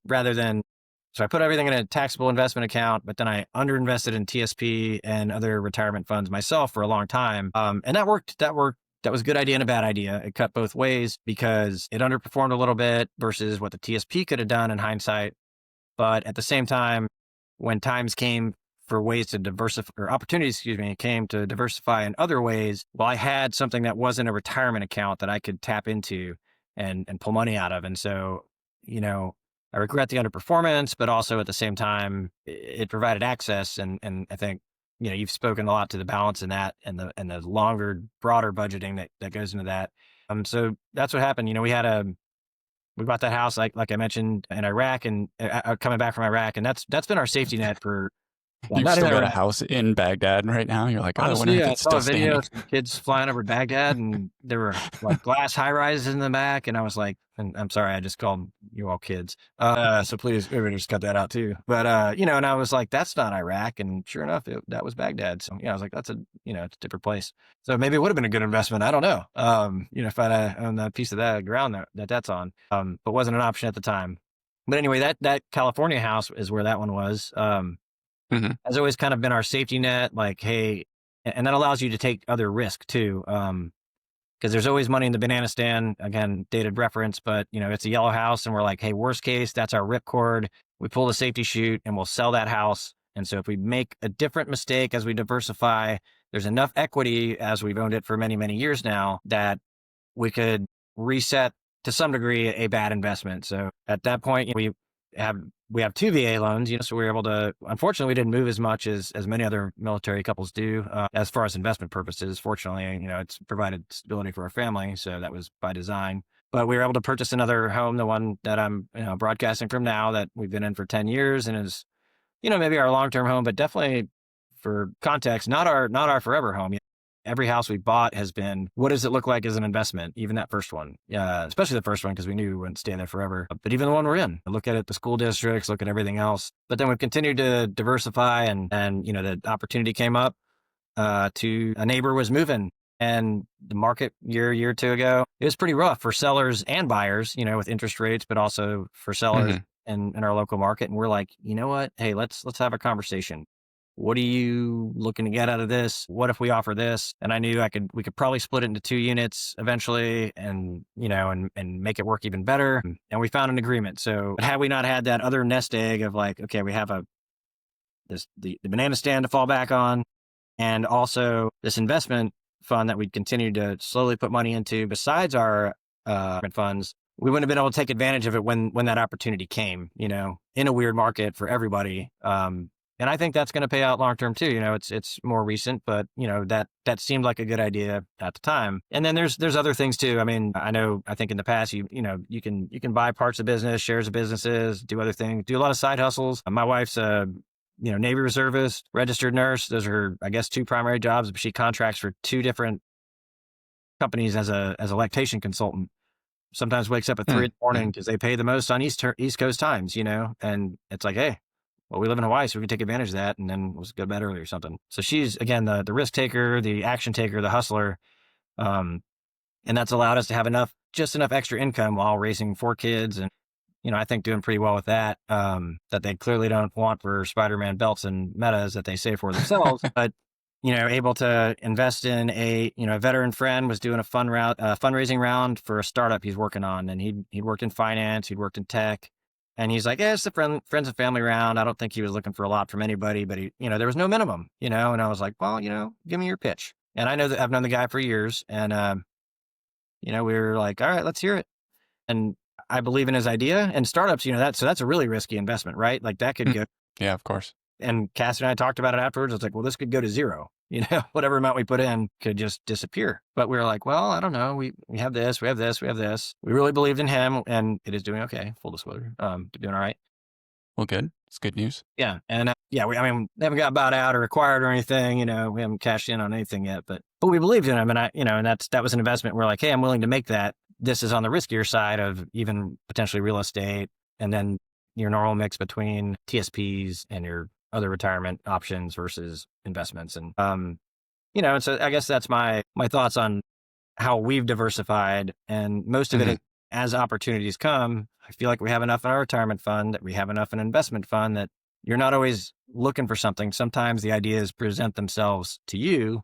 B: so I put everything in a taxable investment account, but then I underinvested in TSP and other retirement funds myself for a long time. And that worked. That was a good idea and a bad idea. It cut both ways because it underperformed a little bit versus what the TSP could have done in hindsight. But at the same time, when times came for ways to diversify, or opportunities, came to diversify in other ways, well, I had something that wasn't a retirement account that I could tap into and pull money out of. And so, I regret the underperformance, but also at the same time, it provided access. And I think, you've spoken a lot to the balance in that and the longer, broader budgeting that goes into that. So that's what happened. We bought that house, like I mentioned, in Iraq, and coming back from Iraq, and that's been our safety net for.
A: You've still got a house in Baghdad right now. You're like,
B: honestly,
A: I
B: saw
A: still
B: a video of some kids flying over Baghdad, and there were like glass high rises in the back, and I was like, and I'm sorry, I just called you all kids. So please, maybe just cut that out too. But and I was like, that's not Iraq, and sure enough, that was Baghdad. So I was like, that's it's a different place. So maybe it would have been a good investment. I don't know. If I'd owned that piece of that ground that's on, but wasn't an option at the time. But anyway, that California house is where that one was. Has always kind of been our safety net, like, hey, and that allows you to take other risk too. Because there's always money in the banana stand, again, dated reference, but it's a yellow house and we're like, hey, worst case, that's our ripcord. We pull the safety chute and we'll sell that house. And so if we make a different mistake as we diversify, there's enough equity as we've owned it for many, many years now that we could reset to some degree a bad investment. So at that point, we have 2 VA loans, so we were able to, unfortunately, we didn't move as much as many other military couples do, as far as investment purposes. Fortunately, it's provided stability for our family. So that was by design, but we were able to purchase another home, the one that I'm, broadcasting from now, that we've been in for 10 years and is, maybe our long-term home, but definitely for context, not our forever home. Every house we bought has been, what does it look like as an investment? Even that first one, especially the first one, because we knew we wouldn't stay there forever. But even the one we're in, look at it, the school districts, look at everything else. But then we've continued to diversify, and the opportunity came up. To a neighbor was moving, and the market year or two ago, it was pretty rough for sellers and buyers, with interest rates, but also for sellers in our local market. And we're like, you know what? Hey, let's have a conversation. What are you looking to get out of this? What if we offer this? And I knew we could probably split it into 2 units eventually, and make it work even better. And we found an agreement. So had we not had that other nest egg of like, okay, we have the banana stand to fall back on, and also this investment fund that we'd continue to slowly put money into besides our funds, we wouldn't have been able to take advantage of it when that opportunity came, in a weird market for everybody. And I think that's going to pay out long term too. It's more recent, but that seemed like a good idea at the time. And then there's other things too. I mean, I think in the past you can buy parts of business, shares of businesses, do other things, do a lot of side hustles. My wife's Navy reservist, registered nurse. Those are her, I guess, 2 primary jobs. But she contracts for 2 different companies as a lactation consultant. Sometimes wakes up at 3 in the morning because they pay the most on East Coast times, and it's like, hey, well, we live in Hawaii, so we can take advantage of that, and then let's go to bed early or something. So she's, again, the risk taker, the action taker, the hustler. And that's allowed us to have just enough extra income while raising 4 kids. And, I think doing pretty well with that, that they clearly don't want for Spider-Man belts and metas that they save for themselves, but, able to invest in a veteran friend was doing a fundraising round for a startup he's working on. And he'd worked in finance, he'd worked in tech. And he's like, it's the friends and family round. I don't think he was looking for a lot from anybody, but there was no minimum, and I was like, well, give me your pitch. And I know that I've known the guy for years, and, we were like, all right, let's hear it. And I believe in his idea, and startups, so that's a really risky investment, right? Like that could go.
A: Yeah, of course.
B: And Cass and I talked about it afterwards. It's like, well, this could go to zero. Whatever amount we put in could just disappear. But we were like, well, I don't know. We have this, we have this, we have this. We really believed in him, and it is doing okay. Full disclosure, doing all right.
A: Well, good. It's good news.
B: Yeah, and they haven't got bought out or acquired or anything. We haven't cashed in on anything yet, but we believed in him, and and that was an investment. We're like, hey, I'm willing to make that. This is on the riskier side of even potentially real estate, and then your normal mix between TSPs and your other retirement options versus investments. And, and so I guess that's my thoughts on how we've diversified, and most of it, as opportunities come, I feel like we have enough in our retirement fund, that we have enough in an investment fund, that you're not always looking for something. Sometimes the ideas present themselves to you,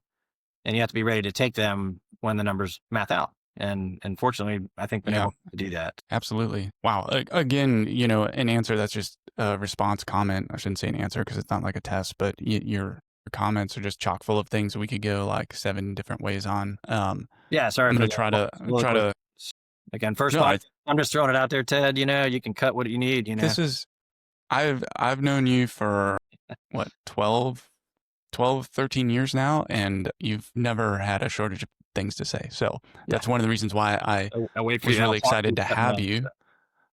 B: and you have to be ready to take them when the numbers math out. And fortunately, I think been able to do that.
A: Absolutely. Wow. Again, an answer that's just a response comment. I shouldn't say an answer because it's not like a test, but your comments are just chock full of things we could go like 7 different ways on.
B: Yeah, sorry.
A: I'm going to try to
B: again, first of all, I'm just throwing it out there, Ted. You can cut what you need.
A: This is, I've known you for what, 12, 13 years now, and you've never had a shortage of things to say. So that's one of the reasons why I was really excited to have you.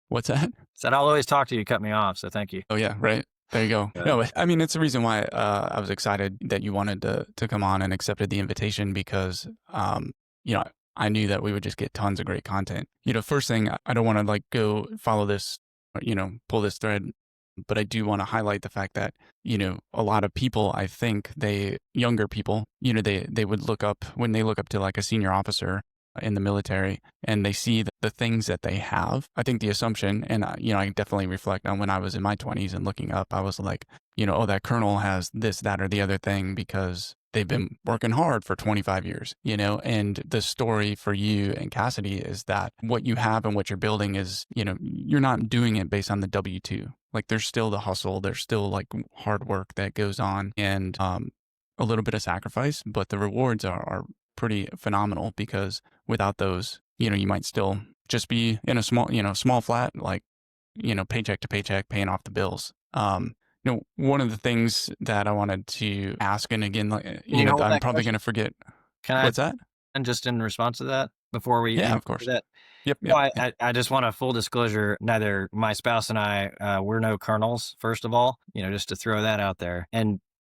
A: What's that?
B: Said I'll always talk to you. Cut me off. So thank you.
A: Oh yeah, right. There you go. No, I mean, it's the reason why I was excited that you wanted to come on and accepted the invitation, because I knew that we would just get tons of great content. First thing, I don't want to like go follow this, pull this thread, but I do want to highlight the fact that, a lot of people, I think younger people, they would look up, when they look up to like a senior officer in the military and they see the things that they have. I think the assumption, and I definitely reflect on when I was in my 20s and looking up, I was like, oh, that colonel has this, that, or the other thing because they've been working hard for 25 years, and the story for you and Cassidy is that what you have and what you're building is, you're not doing it based on the W-2. Like there's still the hustle, there's still like hard work that goes on, and a little bit of sacrifice, but the rewards are pretty phenomenal, because without those, you might still just be in a small flat, like, paycheck to paycheck, paying off the bills. One of the things that I wanted to ask, and again, like, I'm probably going to forget. What's that?
B: And just in response to that, before we
A: of course.
B: That,
A: Yep.
B: I just want a full disclosure. Neither my spouse and I, we're no colonels, first of all, just to throw that out there.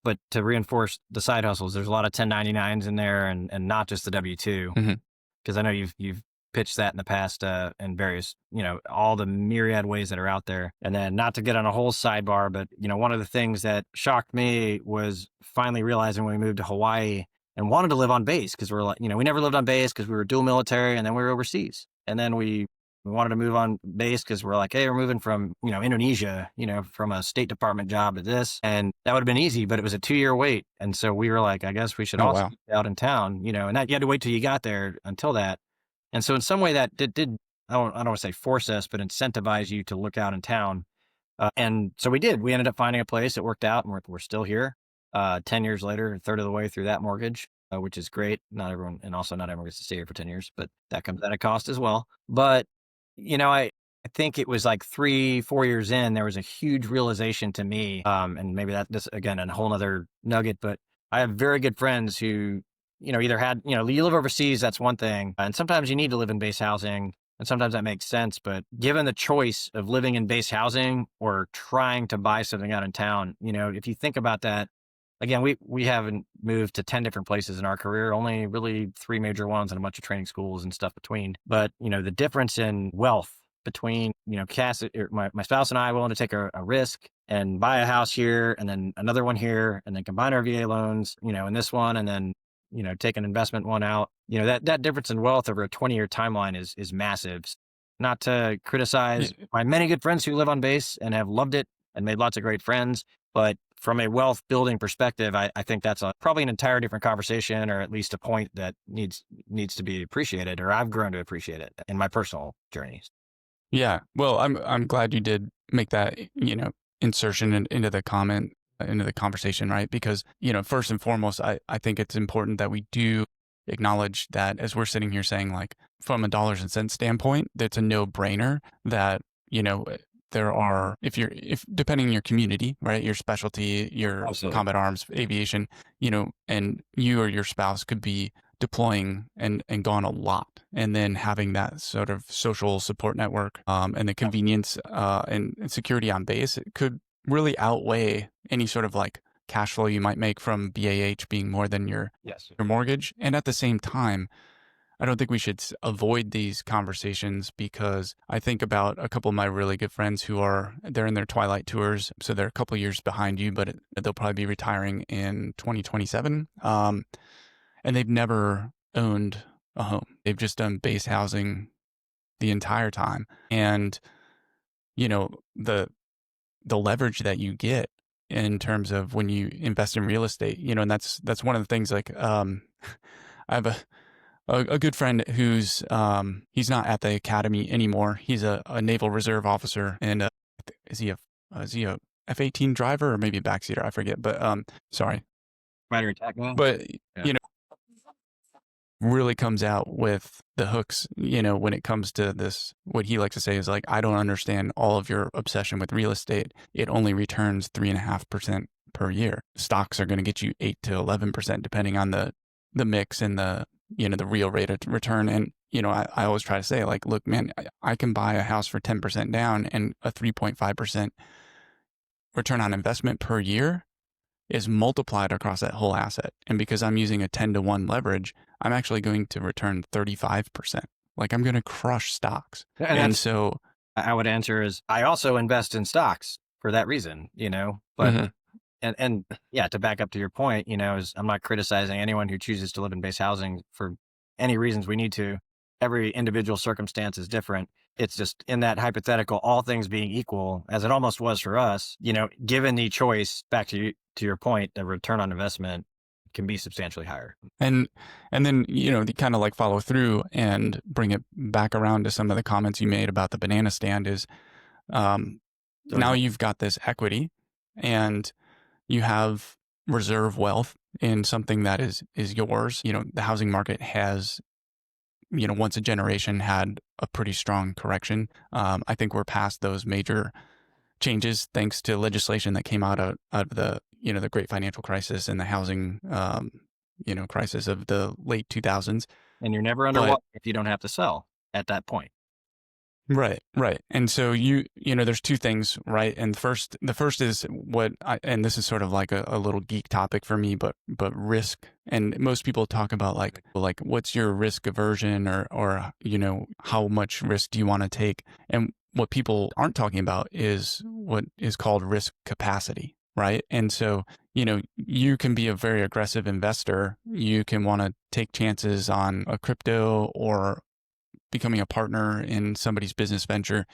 B: But to reinforce the side hustles, there's a lot of 1099s in there, and not just the W-2.
A: Mhm.
B: Because I know you've pitched that in the past, in various, all the myriad ways that are out there. And then, not to get on a whole sidebar, but one of the things that shocked me was finally realizing when we moved to Hawaii and wanted to live on base, because we're like, we never lived on base because we were dual military, and then we were overseas, and then we wanted to move on base because we're like, hey, we're moving from Indonesia, from a State Department job to this, and that would have been easy, but it was a 2-year wait, and so we were like, I guess we should
A: Oh,
B: also
A: wow.
B: be out in town, and that you had to wait till you got there until that. And so in some way that did I don't want to say force us, but incentivize you to look out in town. And so we did. We ended up finding a place. It worked out, and we're still here. 10 years later, a third of the way through that mortgage, which is great. Not everyone, and also not everyone gets to stay here for 10 years, but that comes at a cost as well. But, I think it was like 3-4 years in, there was a huge realization to me. And maybe this again, a whole nother nugget, but I have very good friends who, either had, you live overseas, that's one thing. And sometimes you need to live in base housing, and sometimes that makes sense. But given the choice of living in base housing or trying to buy something out in town, if you think about that, again, we haven't moved to 10 different places in our career, only really 3 major ones and a bunch of training schools and stuff between. But, the difference in wealth between, my spouse and I willing to take a risk and buy a house here, and then another one here, and then combine our VA loans, in this one, and then, take an investment one out, that difference in wealth over a 20-year timeline is massive. Not to criticize
A: Yeah.
B: my many good friends who live on base and have loved it and made lots of great friends, but from a wealth building perspective, I think that's probably an entire different conversation, or at least a point that needs to be appreciated, or I've grown to appreciate it in my personal journeys.
A: Yeah. Well, I'm glad you did make that, insertion into the comment, into the conversation, right? Because, first and foremost, I think it's important that we do acknowledge that as we're sitting here saying, like, from a dollars and cents standpoint, that's a no-brainer that, there are, if depending on your community, right, your specialty, your
B: Absolutely.
A: combat arms, aviation, and you or your spouse could be deploying and gone a lot, and then having that sort of social support network, and the convenience, and security on base, it could really outweigh any sort of like cash flow you might make from BAH being more than
B: Yes.
A: your mortgage. And at the same time, I don't think we should avoid these conversations, because I think about a couple of my really good friends they're in their twilight tours. So they're a couple of years behind you, but they'll probably be retiring in 2027. And they've never owned a home. They've just done base housing the entire time. And, you know, the leverage that you get in terms of when you invest in real estate, and that's one of the things, like, I have a good friend who's, he's not at the academy anymore. He's a Naval Reserve officer, and is he a F-18 driver, or maybe a backseater? I forget, but sorry.
B: Fighter attack guy.
A: But
B: Yeah.
A: really comes out with the hooks, when it comes to this. What he likes to say is, like, I don't understand all of your obsession with real estate. It only returns 3.5% per year. Stocks are going to get you 8 to 11%, depending on the mix and the real rate of return. And, I always try to say, like, look, man, I can buy a house for 10% down, and a 3.5% return on investment per year is multiplied across that whole asset. And because I'm using a 10-to-1 leverage, I'm actually going to return 35%. Like, I'm going to crush stocks.
B: And
A: And
B: that's,
A: so,
B: I would answer is, I also invest in stocks for that reason, but,
A: Mhm.
B: and yeah, to back up to your point, is I'm not criticizing anyone who chooses to live in base housing for any reasons we need to. Every individual circumstance is different. It's just, in that hypothetical, all things being equal, as it almost was for us, given the choice, back to your point, the return on investment can be substantially higher.
A: and then, to kind of like follow through and bring it back around to some of the comments you made about the banana stand is,
B: So
A: now you've got this equity, and you have reserve wealth in something that is yours. The housing market has, once a generation, had a pretty strong correction. I think we're past those major changes thanks to legislation that came out of the, the great financial crisis and the housing, crisis of the late 2000s.
B: and you're never
A: But
B: underwater if you don't have to sell at that point.
A: Right, right. And so there's two things, right? And the first is and this is sort of like a little geek topic for me, but risk. And most people talk about like what's your risk aversion or how much risk do you want to take? And what people aren't talking about is what is called risk capacity, right? And so, you can be a very aggressive investor. You can want to take chances on a crypto or becoming a partner in somebody's business venture.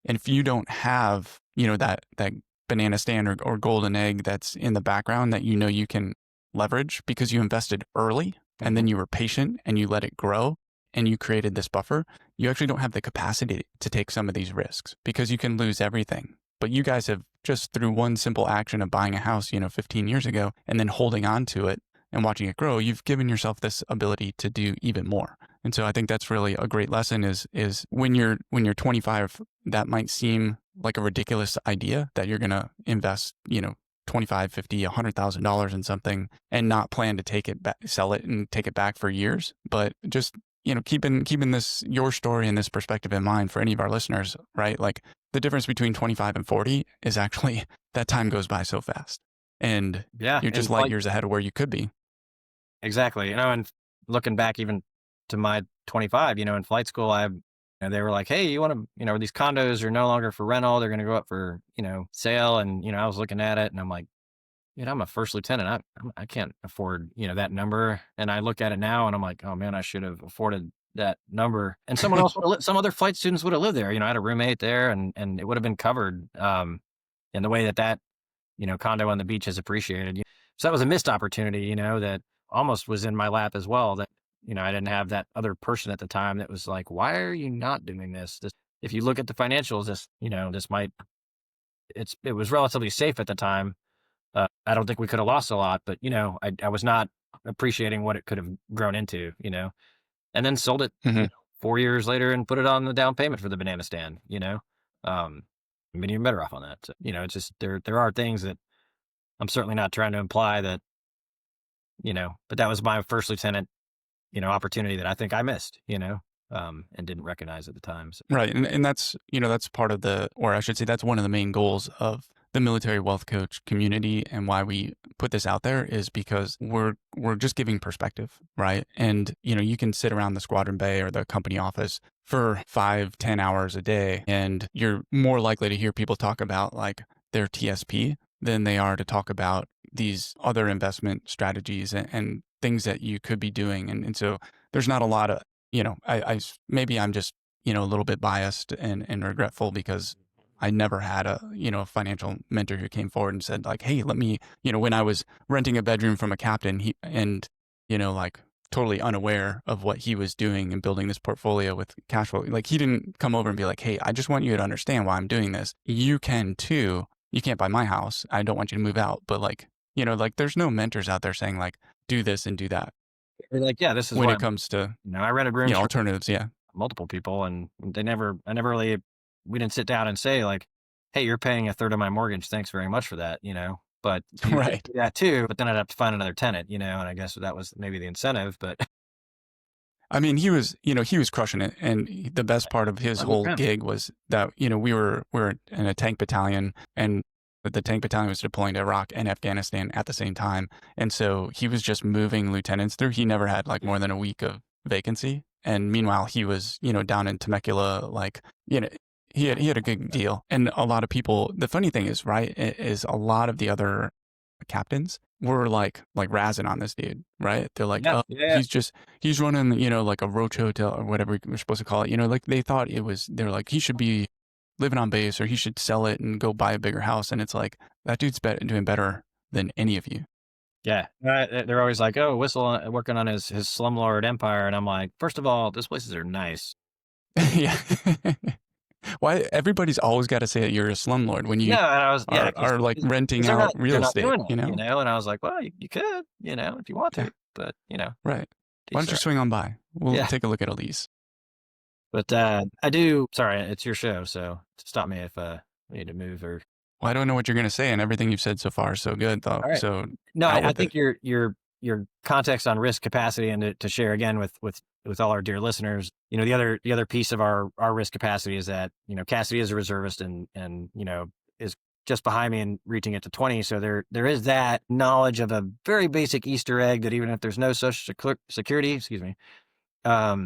A: And if you don't have, that banana stand or golden egg that's in the background that you can leverage because you invested early and then
B: Mhm.
A: you were patient and you let it grow and you created this buffer, you actually don't have the capacity to take some of these risks because you can lose everything. But you guys have just through one simple action of buying a house, 15 years ago and then holding on to it and watching it grow, you've given yourself this ability to do even more. And so I think that's really a great lesson is when you're 25, that might seem like a ridiculous idea that you're going to invest, 25, 50, $100,000 in something and not plan to take it back, sell it and take it back for years. But just, keeping this, your story and this perspective in mind for any of our listeners, right? Like the difference between 25 and 40 is actually that time goes by so fast and
B: Yeah.
A: you're just
B: And
A: light
B: like,
A: years ahead of where you could be.
B: exactly. And looking back even to my 25, in flight school, they were like, hey, you want to, these condos are no longer for rental. They're going to go up for, sale. And, I was looking at it and I'm like, I'm a first lieutenant. I can't afford, that number. And I look at it now and I'm like, oh man, I should have afforded that number. And someone else, some other flight students would have lived there. I had a roommate there and it would have been covered. In the way that, condo on the beach has appreciated. So that was a missed opportunity, that almost was in my lap as well. That, I didn't have that other person at the time that was like, why are you not doing this? If you look at the financials, this might, it was relatively safe at the time. I don't think we could have lost a lot, but I was not appreciating what it could have grown into, and then sold it,
A: Mhm.
B: 4 years later and put it on the down payment for the banana stand, um, I've been even better off on that. So, it's just, there are things that I'm certainly not trying to imply that, but that was my first lieutenant, opportunity that I think I missed, and didn't recognize at the time. So,
A: Right. And that's part of or I should say, that's one of the main goals of the military wealth coach community and why we put this out there is because we're just giving perspective, right? And, you can sit around the squadron bay or the company office for 5-10 hours a day, and you're more likely to hear people talk about like their TSP than they are to talk about these other investment strategies and things that you could be doing. And so there's not a lot of, maybe I'm just a little bit biased and regretful because I never had a financial mentor who came forward and said like, hey, let me, when I was renting a bedroom from a captain, like totally unaware of what he was doing and building this portfolio with cash flow. Like he didn't come over and be like, hey, I just want you to understand why I'm doing this. You can too. You can't buy my house. I don't want you to move out. But like there's no mentors out there saying like, do this and do that
B: they're like, yeah, this is
A: when
B: why,
A: it comes to,
B: I rented rooms for
A: alternatives. Yeah.
B: multiple people and I never really, we didn't sit down and say like, hey, you're paying a third of my mortgage. Thanks very much for that, but you could
A: Right.
B: do that too, but then I'd have to find another tenant, and I guess that was maybe the incentive, but
A: I mean, he was crushing it. And the best part of his
B: well, good
A: whole
B: for him.
A: gig was that, we were in a tank battalion and the tank battalion was deploying to Iraq and Afghanistan at the same time. And so he was just moving lieutenants through. He never had like more than a week of vacancy. And meanwhile, he was, down in Temecula, like, he had a good deal. And a lot of people, the funny thing is, right, is a lot of the other captains were like razzing on this dude, right? They're like,
B: Yeah,
A: oh,
B: yeah,
A: he's running, like a roach hotel or whatever we're supposed to call it. Like they thought they're like, he should be living on base or he should sell it and go buy a bigger house. And it's like, that dude's doing better than any of you.
B: yeah. They're always like, oh, Whistle working on his slumlord empire, and I'm like, first of all, those places are nice.
A: Yeah. Why everybody's always got to say that you're a slumlord when
B: No,
A: you
B: and I was, yeah,
A: are like renting
B: they're
A: out
B: not
A: real estate,
B: doing it, and I was like, well, you could, if you want
A: Yeah.
B: to, but
A: Right. Why
B: teach
A: don't you
B: their
A: swing on by? We'll
B: yeah.
A: take a look at a lease.
B: But I do. Sorry, it's your show, so stop me if we need to move or.
A: Well, I don't know what you're going to say, and everything you've said so far is so good, though.
B: All right.
A: So
B: No,
A: out
B: I
A: with
B: think
A: it.
B: you're your context on risk capacity and to share again with all our dear listeners, the other piece of our risk capacity is that, Cassidy is a reservist and, is just behind me and reaching it to 20. So there is that knowledge of a very basic Easter egg that even if there's no social security, excuse me,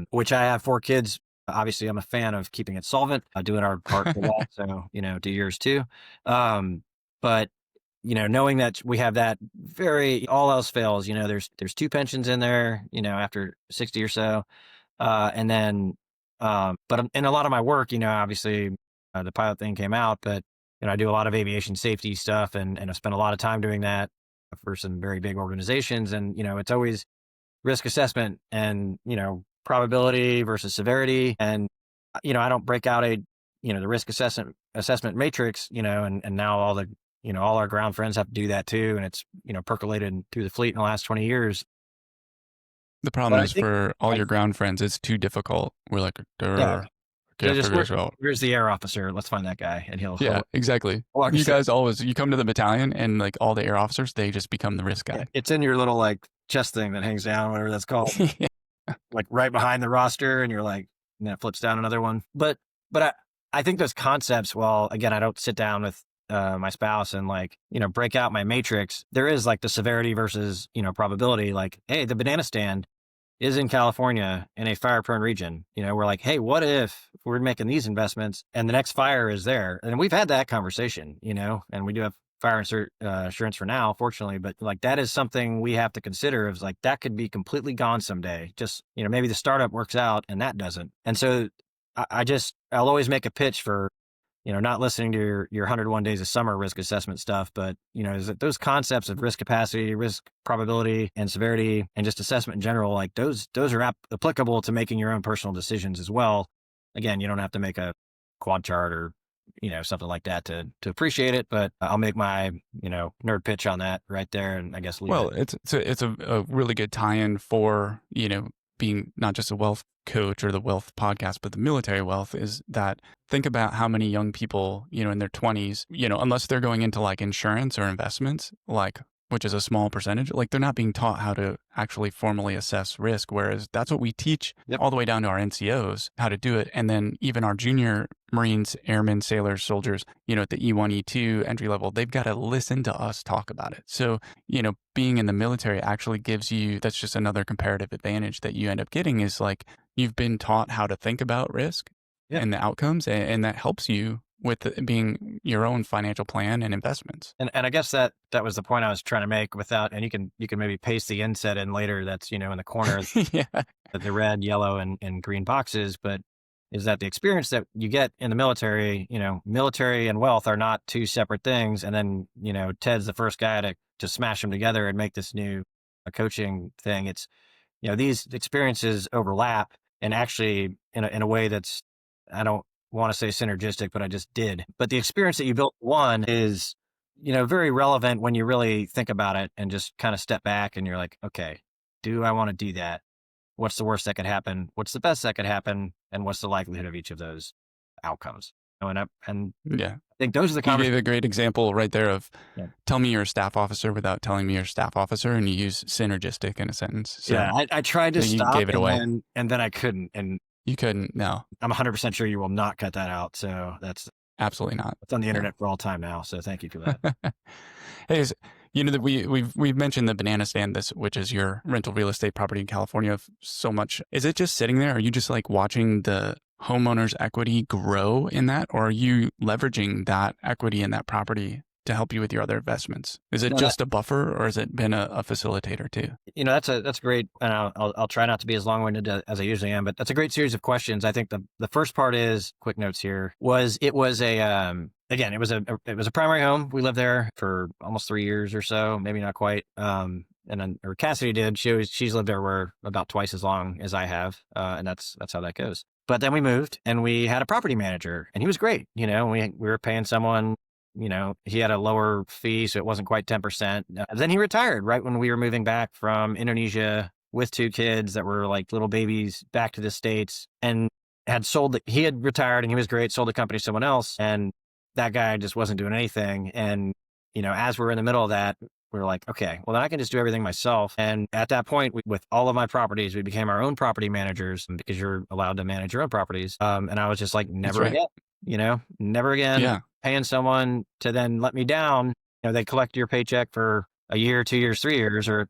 B: which I have 4 kids. Obviously, I'm a fan of keeping it solvent, doing our part for that. So, do yours too. But knowing that we have that all else fails, there's 2 pensions in there, after 60 or so. And then, but in a lot of my work, obviously the pilot thing came out, but, I do a lot of aviation safety stuff and I spent a lot of time doing that for some very big organizations. And, it's always risk assessment and, probability versus severity. And, I don't break out the risk assessment matrix, and now all our ground friends have to do that too. And it's, percolated through the fleet in the last 20 years.
A: The problem is for all your ground friends, it's too difficult. We're like,
B: yeah,
A: can't figure this out.
B: Where's the air officer? Let's find that guy. And he'll
A: exactly. You guys you come to the battalion and like all the air officers, they just become the risk guy.
B: It's in your little like chest thing that hangs down, whatever that's called. Like right behind the roster, and you're like, and then it flips down another one. But I think those concepts, well, again, I don't sit down with my spouse and like, break out my matrix. There is like the severity versus, probability. Like, hey, the banana stand is in California in a fire prone region. We're like, hey, what if we're making these investments and the next fire is there? And we've had that conversation, and we do have fire insurance for now, fortunately, but like that is something we have to consider is like that could be completely gone someday. Just, maybe the startup works out and that doesn't. And so I'll always make a pitch for, not listening to your 101 days of summer risk assessment stuff, but, is that those concepts of risk capacity, risk probability and severity and just assessment in general, like those are applicable to making your own personal decisions as well. Again, you don't have to make a quad chart or, something like that to appreciate it, but I'll make my, nerd pitch on that right there. And I guess,
A: it's a really good tie-in for, being not just a wealth coach or the wealth podcast, but the military wealth is that think about how many young people, in their 20s, unless they're going into like insurance or investments, like, which is a small percentage, like they're not being taught how to actually formally assess risk. Whereas that's what we teach all the way down to our NCOs, how to do it. And then even our junior Marines, airmen, sailors, soldiers, at the E1, E2 entry level, they've got to listen to us talk about it. So, being in the military actually gives you, that's just another comparative advantage that you end up getting is like, you've been taught how to think about risk and the outcomes, and that helps you with being your own financial plan and investments.
B: And I guess that was the point I was trying to make without, and you can maybe paste the inset in later. That's, in the corner, the red, yellow and green boxes, but is that the experience that you get in the military, military and wealth are not 2 separate things. And then, Ted's the first guy to smash them together and make this new coaching thing. It's, these experiences overlap and actually in a way that's, I don't want to say synergistic, but I just did. But the experience that you built one is, very relevant when you really think about it and just kind of step back and you're like, okay, do I want to do that? What's the worst that could happen? What's the best that could happen? And what's the likelihood of each of those outcomes? I think those are the
A: You gave a great example right there of tell me you're a staff officer without telling me you're a staff officer, and you use synergistic in a sentence. So
B: I tried to stop
A: gave it away.
B: and then I couldn't. And
A: you couldn't, no.
B: I'm 100% sure you will not cut that out. So that's
A: absolutely not.
B: It's on the internet for all time now. So thank you for that.
A: Hey, that we've mentioned the banana stand, which is your rental real estate property in California so much. Is it just sitting there? Are you just like watching the homeowner's equity grow in that, or are you leveraging that equity in that property to help you with your other investments? Is it just a buffer, or has it been a facilitator too?
B: That's great. And I'll try not to be as long-winded as I usually am, but that's a great series of questions. I think the first part is, quick notes here, it was a primary home. We lived there for almost 3 years or so, maybe not quite. Or Cassidy did. She's lived there about twice as long as I have. And that's how that goes. But then we moved and we had a property manager and he was great. We were paying someone, he had a lower fee, so it wasn't quite 10%. Then he retired right when we were moving back from Indonesia with 2 kids that were like little babies back to the States, and he had retired and he was great, sold the company to someone else. And that guy just wasn't doing anything. And, as we're in the middle of that, we were like, okay, well then I can just do everything myself. And at that point, with all of my properties, we became our own property managers because you're allowed to manage your own properties. And I was just like,
A: That's
B: never
A: right.
B: again, never again
A: Yeah.
B: paying someone to then let me down. They collect your paycheck for a year, 2 years, 3 years, or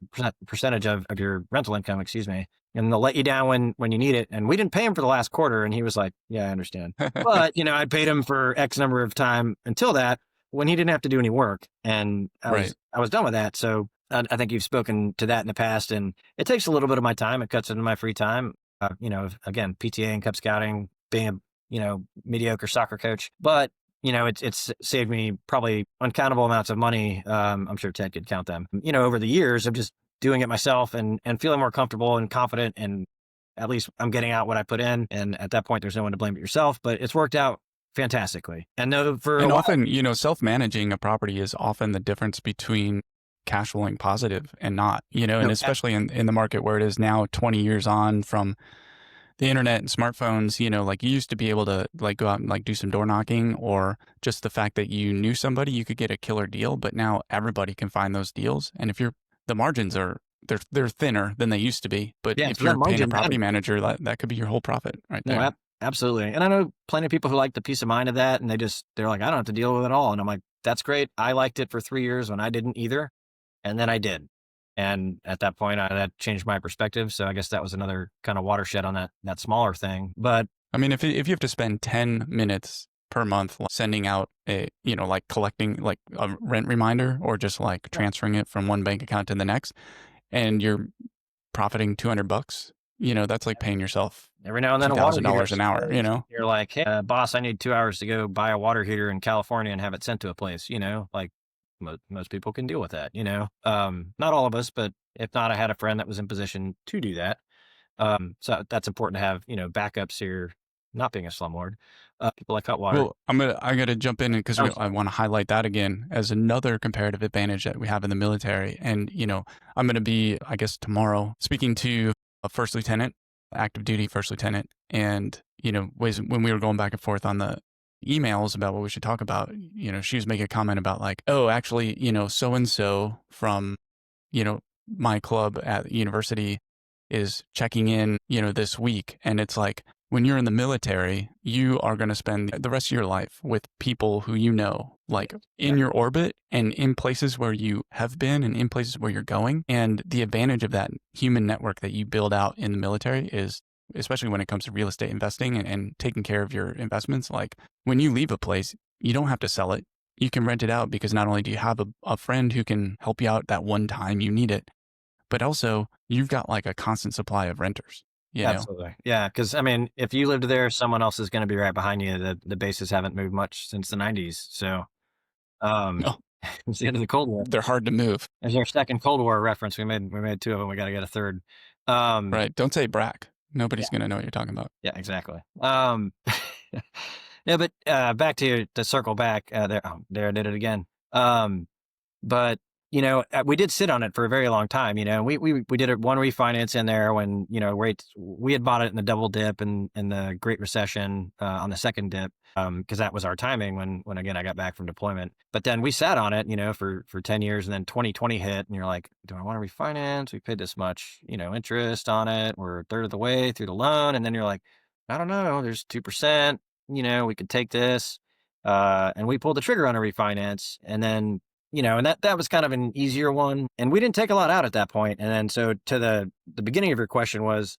B: percentage of your rental income, excuse me. And they'll let you down when you need it. And we didn't pay him for the last quarter. And he was like, yeah, I understand. But, I paid him for X number of time until that when he didn't have to do any work. And
A: Right.
B: I was done with that. So I think you've spoken to that in the past, and it takes a little bit of my time. It cuts into my free time. Again, PTA and Cub Scouting, being a, mediocre soccer coach, but it's saved me probably uncountable amounts of money. I'm sure Ted could count them, over the years of just doing it myself and feeling more comfortable and confident. And at least I'm getting out what I put in. And at that point, there's no one to blame but yourself, but it's worked out fantastically. And no, for a
A: And
B: while.
A: often, self-managing a property is often the difference between cash flowing positive and not, and
B: No,
A: especially in the market where it is now 20 years on from the internet and smartphones, like you used to be able to like go out and like do some door knocking, or just the fact that you knew somebody, you could get a killer deal, but now everybody can find those deals. And if the margins are, they're thinner than they used to be, but
B: yeah,
A: if
B: so that
A: you're paying a
B: margin
A: property
B: matters.
A: manager, that could be your whole profit right
B: No,
A: there.
B: absolutely. And I know plenty of people who like the peace of mind of that, and they're like, I don't have to deal with it all. And I'm like, that's great. I liked it for 3 years when I didn't either. And then I did. And at that point, that changed my perspective. So I guess that was another kind of watershed on that smaller thing. But
A: I mean, if you have to spend 10 minutes per month sending out a, like collecting like a rent reminder, or just like transferring it from one bank account to the next, and you're profiting $200, that's like paying yourself
B: every now and then a water heater
A: $2,000 an hour,
B: explodes. You're like, hey, boss, I need 2 hours to go buy a water heater in California and have it sent to a place, like most people can deal with that, not all of us, but if not, I had a friend that was in position to do that. So that's important to have, backups here, not being a slumlord. People like hot water.
A: Well, I got to jump in because
B: Oh,
A: I want to highlight that again as another comparative advantage that we have in the military. And, I'm going to be, I guess, tomorrow speaking to a first lieutenant, active duty first lieutenant. And, when we were going back and forth on the emails about what we should talk about, she was making a comment about like, oh, actually, so-and-so from, my club at university is checking in, this week. And it's like, when you're in the military, you are going to spend the rest of your life with people who like in your orbit and in places where you have been and in places where you're going. And the advantage of that human network that you build out in the military is, especially when it comes to real estate investing and taking care of your investments, like when you leave a place, you don't have to sell it. You can rent it out because not only do you have a friend who can help you out that one time you need it, but also you've got like a constant supply of renters.
B: absolutely. Yeah. Cause I mean, if you lived there, someone else is going to be right behind you. The bases haven't moved much since the 90s. So,
A: No,
B: it's the end of the Cold War.
A: they're hard to move.
B: There's our second Cold War reference. We made two of them. We got to get a third.
A: Right. Don't say BRAC. Nobody's
B: Yeah,
A: going to know what you're talking about.
B: yeah, exactly. Yeah, but, back to circle back, there I did it again. But we did sit on it for a very long time. We did one refinance in there when rates, we had bought it in the double dip and in the Great Recession, on the second dip, because that was our timing when again I got back from deployment. But then we sat on it, for 10 years, and then 2020 hit, and you're like, do I want to refinance? We paid this much, interest on it. We're a third of the way through the loan, and then you're like, I don't know. There's 2%. We could take this, and we pulled the trigger on a refinance, and then and that was kind of an easier one. And we didn't take a lot out at that point. And then so to the beginning of your question was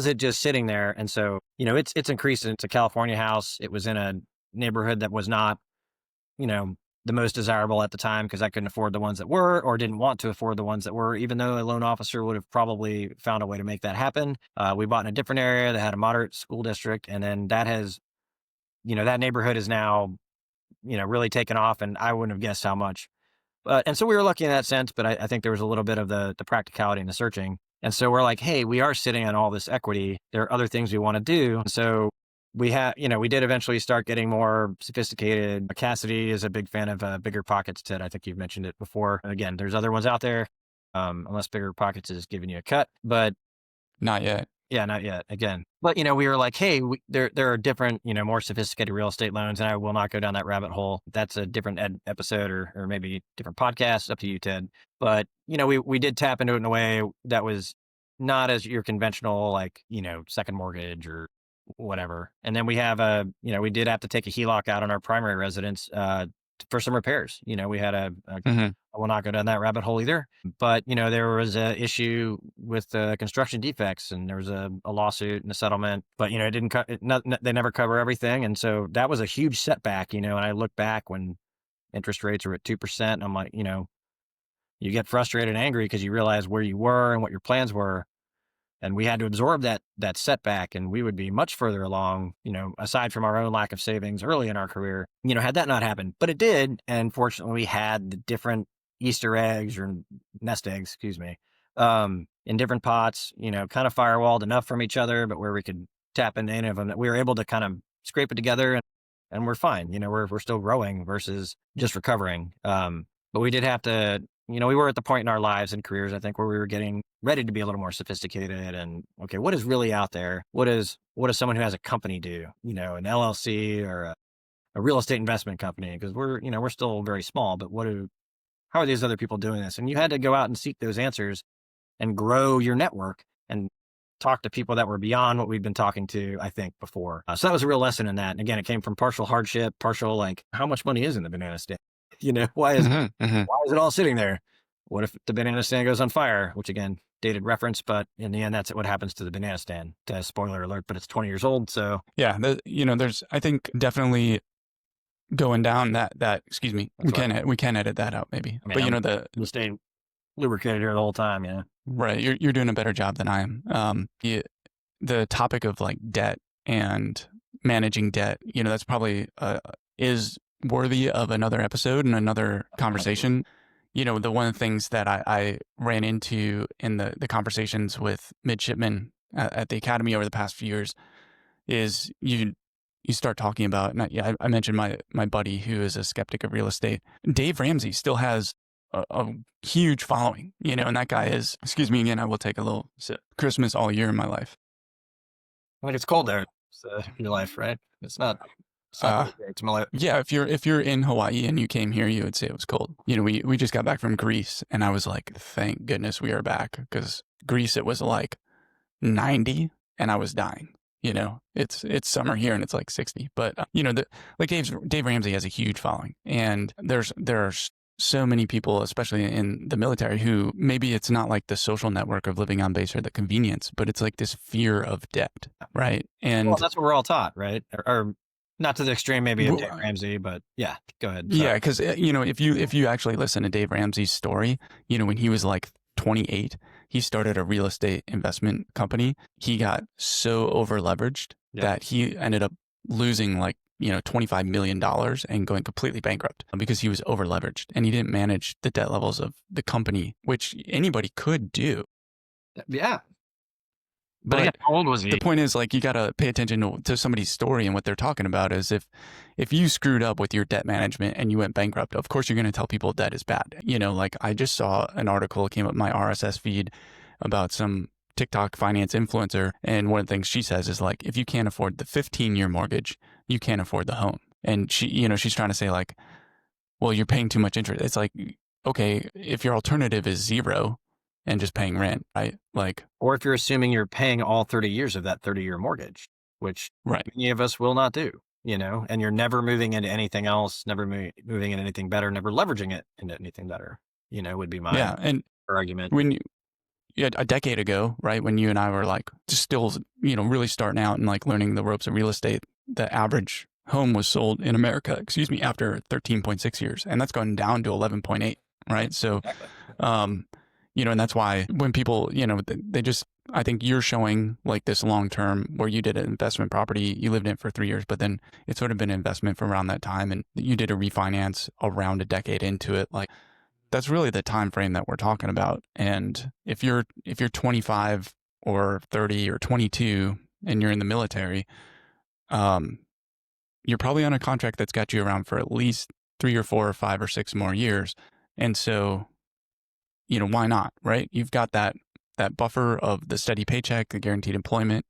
B: it just sitting there? And so, it's increased. It's a California house. It was in a neighborhood that was not, the most desirable at the time because I couldn't afford the ones that were, or didn't want to afford the ones that were, even though a loan officer would have probably found a way to make that happen. We bought in a different area that had a moderate school district. And then that has, that neighborhood is now, really taken off, and I wouldn't have guessed how much. And so we were lucky in that sense, but I think there was a little bit of the practicality and the searching. And so we're like, hey, we are sitting on all this equity. There are other things we want to do. So we did eventually start getting more sophisticated. Cassidy is a big fan of Bigger Pockets, Ted. I think you've mentioned it before. Again, there's other ones out there, unless Bigger Pockets is giving you a cut, but
A: Not yet.
B: yeah, not yet. Again, But, we were like, hey, there are different, more sophisticated real estate loans, and I will not go down that rabbit hole. That's a different episode or maybe different podcast. Up to you, Ted. But, we did tap into it in a way that was not as your conventional, like, second mortgage or whatever. And then we have we did have to take a HELOC out on our primary residence for some repairs. We had
A: Hmm.
B: I will not go down that rabbit hole either. But, there was a issue with construction defects, and there was a lawsuit and a settlement, but, it didn't they never cover everything. And so that was a huge setback, and I look back when interest rates were at 2%, and I'm like, you get frustrated and angry because you realize where you were and what your plans were. And we had to absorb that setback, and we would be much further along, aside from our own lack of savings early in our career, had that not happened. But it did, and fortunately, we had the different Easter eggs or nest eggs, excuse me, in different pots, kind of firewalled enough from each other, but where we could tap into any of them, that we were able to kind of scrape it together, and we're fine. We're still growing versus just recovering. But we did have to, we were at the point in our lives and careers, I think, where we were getting ready to be a little more sophisticated and, okay, what is really out there? What does someone who has a company do, an LLC or a real estate investment company? Because we're still very small, but how are these other people doing this? And you had to go out and seek those answers and grow your network and talk to people that were beyond what we've been talking to, I think, before. So that was a real lesson in that. And again, it came from partial hardship, partial, like, how much money is in the banana stand? Why is
A: Hmm. Hmm.
B: it all sitting there? What if the banana stand goes on fire? Which, again, dated reference, but in the end, that's what happens to the banana stand. Spoiler alert, but it's 20 years old. So
A: Yeah, there's, I think, definitely going down excuse me, we can edit that out maybe.
B: I mean,
A: But
B: I'm staying lubricated here the whole time. Yeah.
A: right, you're doing a better job than I am. The topic of like debt and managing debt, that's probably is worthy of another episode and another conversation. The one of the things that I ran into in the conversations with midshipmen at the academy over the past few years is you start talking about, and I mentioned my buddy who is a skeptic of real estate. Dave Ramsey still has a huge following, and that guy is, excuse me again, I will take a little sip. Christmas all year in my life.
B: I mean, it's cold there. It's your life, right? It's not it's
A: Yeah, if you're in Hawaii and you came here, you would say it was cold. We just got back from Greece, and I was like, thank goodness we are back, because Greece, it was like 90 and I was dying. It's summer here and it's like 60, but like Dave Ramsey has a huge following, and there are so many people, especially in the military, who maybe it's not like the social network of living on base or the convenience, but it's like this fear of debt, right? And
B: that's what we're all taught, right? Or not to the extreme maybe of Dave Ramsey, but yeah, go ahead. Sorry.
A: Yeah, because if you actually listen to Dave Ramsey's story, when he was like 28, he started a real estate investment company. He got so over leveraged that he ended up losing like $25 million and going completely bankrupt because he was over leveraged and he didn't manage the debt levels of the company, which anybody could do.
B: Yeah.
A: But
B: again, how old was he?
A: The point is, like, you got to pay attention to somebody's story, and what they're talking about is if you screwed up with your debt management and you went bankrupt, of course you're going to tell people debt is bad. Like I just saw an article, came up my RSS feed about some TikTok finance influencer, and one of the things she says is like, if you can't afford the 15-year mortgage, you can't afford the home. And she, she's trying to say like, well, you're paying too much interest. It's like, okay, if your alternative is zero and just paying rent, right? Like,
B: or if you're assuming you're paying all 30 years of that 30-year mortgage, which many of us will not do, and you're never moving into anything else, never moving into anything better, never leveraging it into anything better, would be my argument.
A: When a decade ago, right, when you and I were like just still, really starting out and like learning the ropes of real estate, the average home was sold in America, after 13.6 years. And that's gone down to 11.8, right? So, and that's why when people, they just, I think you're showing like this long-term where you did an investment property, you lived in it for 3 years, but then it's sort of been an investment from around that time. And you did a refinance around a decade into it. Like, that's really the time frame that we're talking about. And if you're 25 or 30 or 22 and you're in the military, you're probably on a contract that's got you around for at least 3 or 4 or 5 or 6 more years. And so, why not, right? You've got that buffer of the steady paycheck, the guaranteed employment.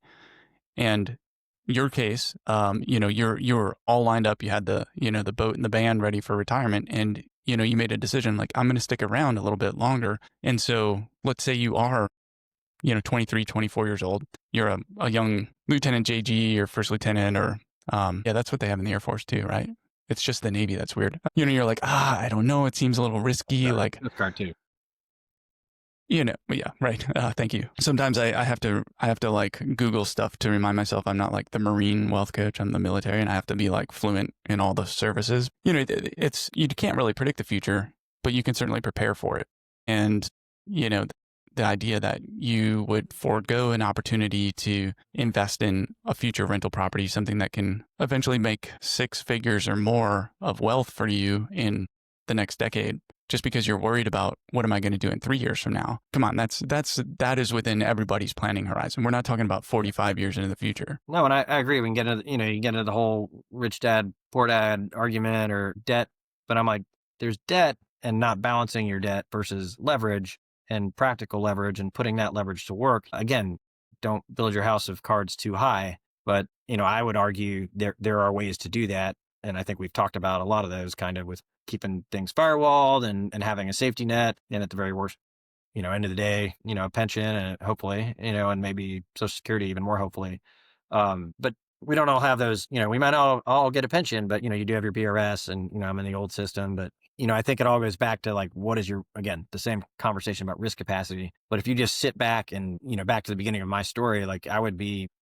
A: And your case, you're all lined up. You had the boat and the band ready for retirement, and you made a decision like, I'm going to stick around a little bit longer. And so let's say you are 23, 24 years old. You're a young lieutenant JG or first lieutenant, or yeah, that's what they have in the Air Force too, right? It's just the Navy that's weird. You're like, I don't know. It seems a little risky. Like,
B: Coast Guard too.
A: Yeah, right. Thank you. Sometimes I have to like Google stuff to remind myself I'm not like the Marine wealth coach. I'm the military, and I have to be like fluent in all the services. It's you can't really predict the future, but you can certainly prepare for it. And the idea that you would forego an opportunity to invest in a future rental property, something that can eventually make 6 figures or more of wealth for you in the next decade, just because you're worried about what am I going to do in 3 years from now. Come on, that is within everybody's planning horizon. We're not talking about 45 years into the future.
B: No, and I agree. We can get into, you get into the whole rich dad, poor dad argument or debt, but I'm like, there's debt and not balancing your debt versus leverage and practical leverage and putting that leverage to work. Again, don't build your house of cards too high, but I would argue there are ways to do that. And I think we've talked about a lot of those kind of with keeping things firewalled and having a safety net. And at the very worst, end of the day, a pension and hopefully, and maybe Social Security even more hopefully. But we don't all have those, we might all get a pension, but you do have your BRS and, I'm in the old system, but I think it all goes back to like, what is again, the same conversation about risk capacity. But if you just sit back and, back to the beginning of my story, like I would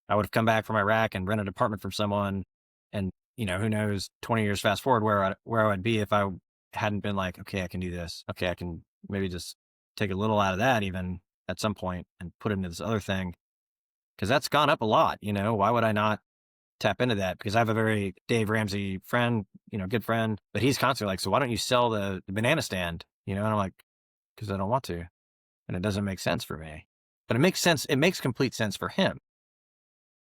B: have come back from Iraq and rented an apartment from someone and, who knows, 20 years fast forward where I would be if I hadn't been like, okay, I can do this. Okay, I can maybe just take a little out of that even at some point and put into this other thing. Cause that's gone up a lot, why would I not tap into that? Because I have a very Dave Ramsey friend, good friend, but he's constantly like, so why don't you sell the banana stand? And I'm like, cause I don't want to. And it doesn't make sense for me, but it makes sense. It makes complete sense for him.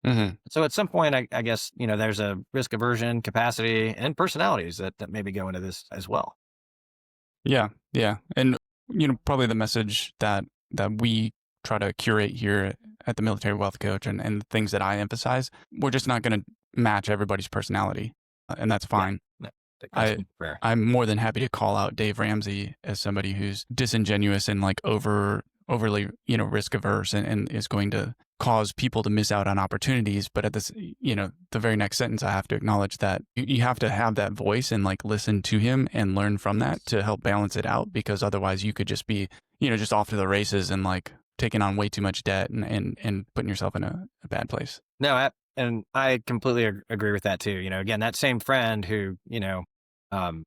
A: Mm-hmm.
B: So at some point, I guess, there's a risk aversion, capacity, and personalities that maybe go into this as well.
A: Yeah. Yeah. And, probably the message that we try to curate here at the Military Wealth Coach and the things that I emphasize, we're just not going to match everybody's personality. And that's fine.
B: Yeah, that's fair.
A: I'm more than happy to call out Dave Ramsey as somebody who's disingenuous and like overly, risk averse and is going to cause people to miss out on opportunities. But at this, the very next sentence, I have to acknowledge that you have to have that voice and like listen to him and learn from that to help balance it out, because otherwise you could just be, just off to the races and like taking on way too much debt and putting yourself in a bad place.
B: No, and I completely agree with that too. Again, that same friend who, I'm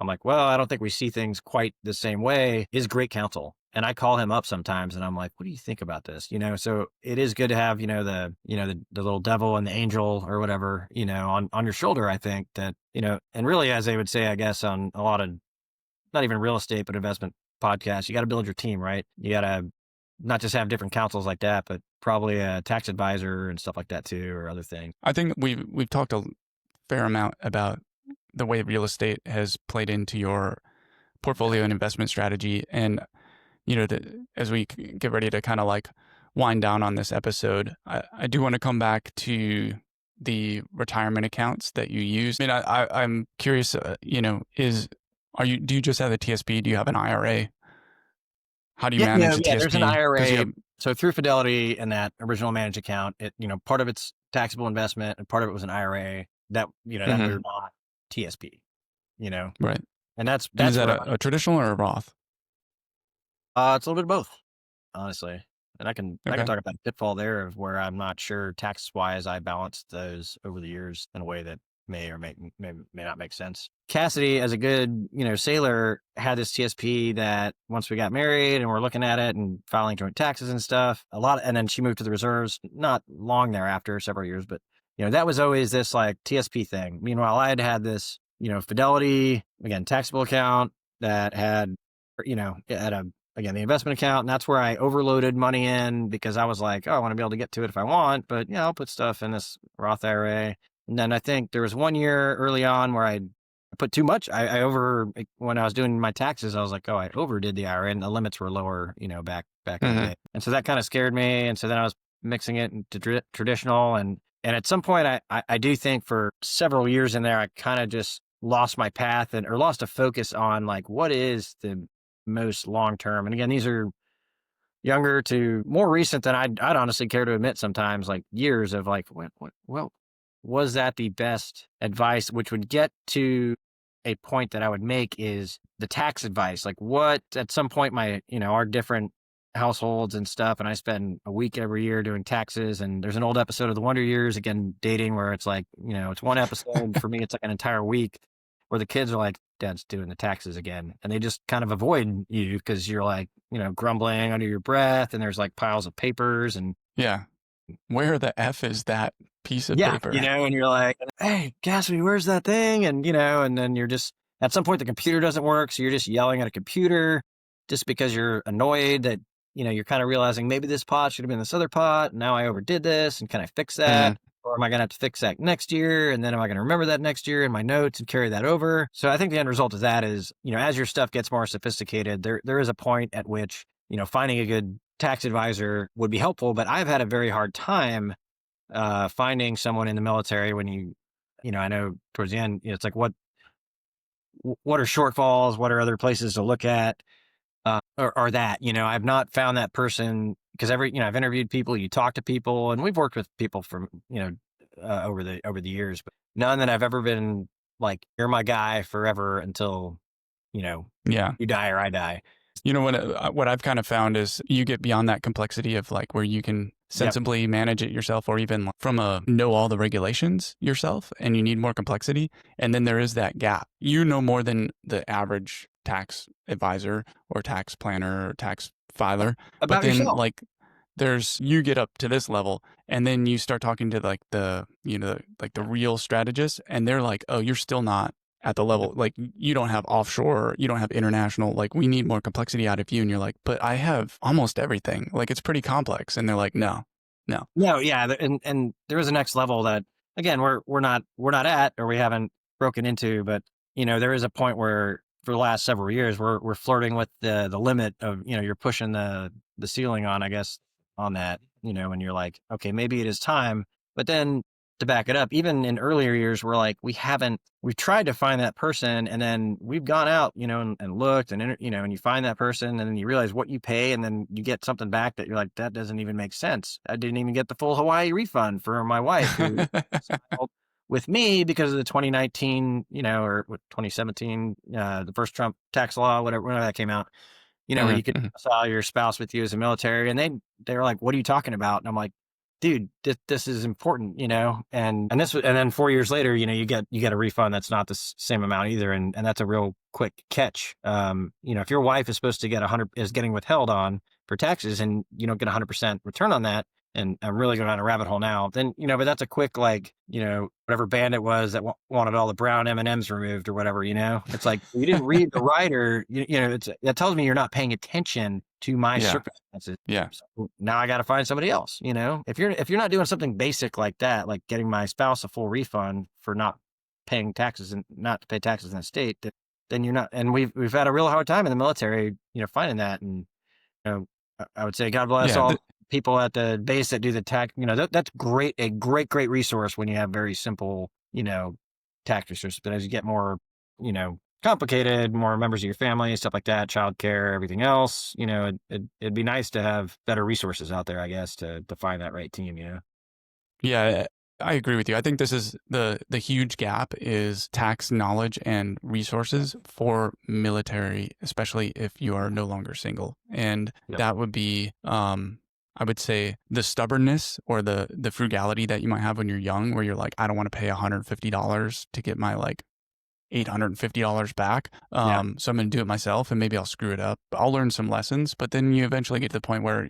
B: like, well, I don't think we see things quite the same way, is great counsel. And I call him up sometimes and I'm like, what do you think about this? So it is good to have, the little devil and the angel or whatever, on your shoulder. I think that, and really, as they would say, I guess on a lot of, not even real estate, but investment podcasts, you got to build your team, right? You got to not just have different counsels like that, but probably a tax advisor and stuff like that too, or other things.
A: I think we've talked a fair amount about the way real estate has played into your portfolio and investment strategy. And, as we get ready to kind of like wind down on this episode, I do want to come back to the retirement accounts that you use. I mean, I'm curious, do you just have a TSP? Do you have an IRA? How do you manage a TSP?
B: There's an IRA. So through Fidelity and that original managed account, it, part of it's taxable investment and part of it was an IRA that, that we're not TSP,
A: Right.
B: And that's
A: is that a traditional or a Roth?
B: It's a little bit of both, honestly. And I can talk about the pitfall there of where I'm not sure tax wise I balanced those over the years in a way that may or may not make sense. Cassidy, as a good, sailor, had this TSP that once we got married and we're looking at it and filing joint taxes and stuff, and then she moved to the reserves, not long thereafter, several years, but that was always this like TSP thing. Meanwhile, I had this, Fidelity, again, taxable account that had, again, the investment account. And that's where I overloaded money in because I was like, oh, I want to be able to get to it if I want, but I'll put stuff in this Roth IRA. And then I think there was 1 year early on where I put too much. When I was doing my taxes, I was like, oh, I overdid the IRA and the limits were lower, back in the day. And so that kind of scared me. And so then I was mixing it into traditional. And at some point, I do think for several years in there, I kind of just lost my path or lost a focus on like, what is the most long term? And again, these are younger to more recent than I'd honestly care to admit sometimes, like years of like, well, was that the best advice? Which would get to a point that I would make is the tax advice. Like what at some point our different households and stuff, and I spend a week every year doing taxes. And there's an old episode of The Wonder Years, again, dating, where it's like, it's one episode. For me, it's like an entire week where the kids are like, Dad's doing the taxes again. And they just kind of avoid you because you're like, grumbling under your breath, and there's like piles of papers and
A: Yeah. Where the F is that piece of
B: yeah,
A: paper?
B: and you're like, hey, Gatsby, where's that thing? And, and then you're just, at some point the computer doesn't work. So you're just yelling at a computer just because you're annoyed that, you're kind of realizing maybe this pot should have been this other pot. And now I overdid this, and can I fix that?
A: Mm,
B: Or am I going to have to fix that next year? And then am I going to remember that next year in my notes and carry that over? So I think the end result of that is, as your stuff gets more sophisticated, there is a point at which, finding a good tax advisor would be helpful. But I've had a very hard time finding someone in the military when I know towards the end, it's like, what are shortfalls? What are other places to look at? Or that, I've not found that person because I've interviewed people, you talk to people, and we've worked with people from, over the years, but none that I've ever been like, you're my guy forever until,
A: yeah.
B: you die or I die.
A: What I've kind of found is you get beyond that complexity of like where you can
B: Yep.
A: sensibly manage it yourself, or even from know all the regulations yourself, and you need more complexity. And then there is that gap. You know more than the average tax advisor or tax planner or tax filer. But
B: About
A: then
B: yourself.
A: like you get up to this level, and then you start talking to like the real strategists, and they're like, oh, you're still not at the level, like you don't have offshore, you don't have international, like we need more complexity out of you. And you're like, but I have almost everything. Like it's pretty complex. And they're like, no.
B: No, yeah, and there is a next level that again we're not at, or we haven't broken into, but there is a point where for the last several years we're flirting with the limit of you're pushing the ceiling on, I guess, on that, and you're like, okay, maybe it is time. But then to back it up, even in earlier years, we tried to find that person, and then we've gone out, and looked, and and you find that person, and then you realize what you pay, and then you get something back that you're like, that doesn't even make sense. I didn't even get the full Hawaii refund for my wife who filed with me because of the 2019, or 2017, the first Trump tax law, whenever that came out, where you could file your spouse with you as a military, and they were like, what are you talking about? And I'm like, dude, this is important, and then 4 years later, you get a refund that's not the same amount either. And that's a real quick catch. If your wife is supposed to get is getting withheld on for taxes, and you don't get 100% return on that, and I'm really going down a rabbit hole now, then, but that's a quick, like, whatever band it was that wanted all the brown M&Ms removed or whatever, it's like, you didn't read the rider, that tells me you're not paying attention to my
A: Yeah.
B: circumstances.
A: Yeah.
B: So now I got to find somebody else, if you're not doing something basic like that, like getting my spouse a full refund for not paying taxes and not to pay taxes in the state, then you're not, and we've had a real hard time in the military, finding that. And, I would say, God bless
A: Yeah.
B: all people at the base that do the tax, that's great. A great resource when you have very simple, tax resources. But as you get more, complicated, more members of your family, stuff like that, childcare, everything else, it'd be nice to have better resources out there, I guess, to find that right team,
A: Yeah, I agree with you. I think this is the huge gap is tax knowledge and resources for military, especially if you are no longer single. And
B: Yep.
A: that would be, I would say, the stubbornness or the frugality that you might have when you're young, where you're like, I don't want to pay $150 to get my like $850 back.
B: Yeah.
A: So I'm going to do it myself, and maybe I'll screw it up. I'll learn some lessons, but then you eventually get to the point where,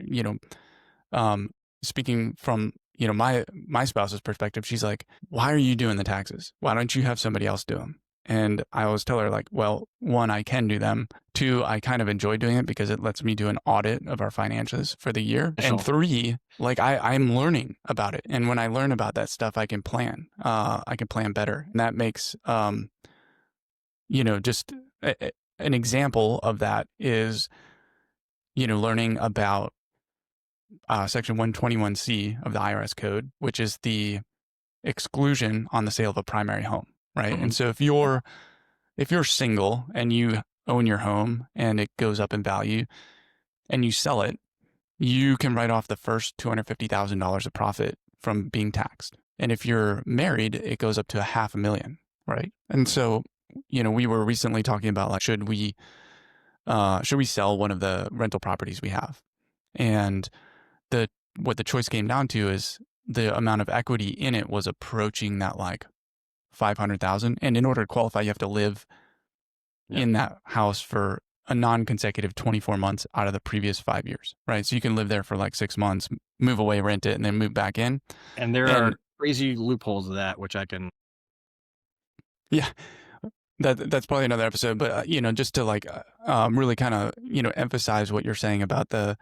A: speaking from, my spouse's perspective, she's like, why are you doing the taxes? Why don't you have somebody else do them? And I always tell her, like, well, one, I can do them. Two, I kind of enjoy doing it because it lets me do an audit of our financials for the year.
B: Sure.
A: And three, like I'm learning about it. And when I learn about that stuff, I can plan. I can plan better. And that makes, just an example of that is, learning about Section 121C of the IRS code, which is the exclusion on the sale of a primary home, right?
B: Mhm.
A: And so if you're single and you own your home and it goes up in value and you sell it, you can write off the first $250,000 of profit from being taxed. And if you're married, it goes up to $500,000, right? And so, we were recently talking about like, should we sell one of the rental properties we have? And what the choice came down to is the amount of equity in it was approaching that like 500,000. And in order to qualify, you have to live
B: Yep.
A: in that house for a non-consecutive 24 months out of the previous 5 years, right? So you can live there for like 6 months, move away, rent it, and then move back in.
B: And there are
A: And
B: crazy loopholes of that, which I can.
A: yeah, that's probably another episode, but just to like really kind of emphasize what you're saying about the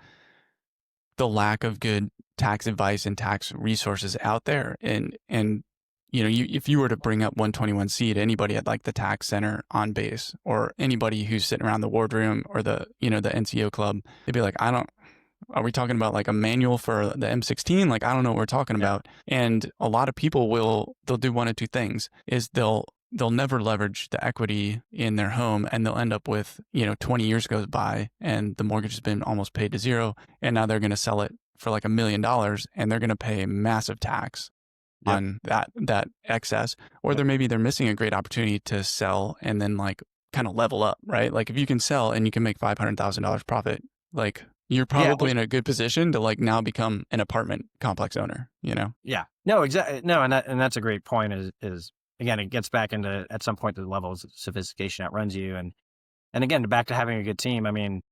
A: lack of good tax advice and tax resources out there. And if you were to bring up 121C to anybody at like the tax center on base or anybody who's sitting around the wardroom or the NCO club, they'd be like, are we talking about like a manual for the M16? Like, I don't know what we're talking
B: Yeah.
A: about. And a lot of people they'll do one of two things is they'll never leverage the equity in their home and they'll end up with, 20 years goes by and the mortgage has been almost paid to zero. And now they're going to sell it for like $1 million and they're going to pay massive tax
B: Yep.
A: on that excess. Or
B: Yep.
A: they're missing a great opportunity to sell and then like kind of level up, right? Like if you can sell and you can make $500,000 profit, like you're
B: Yeah.
A: probably in a good position to like now become an apartment complex owner,
B: Yeah. No, exactly. No, and that's a great point is again, it gets back into at some point the level of sophistication outruns you. And again, back to having a good team. I mean,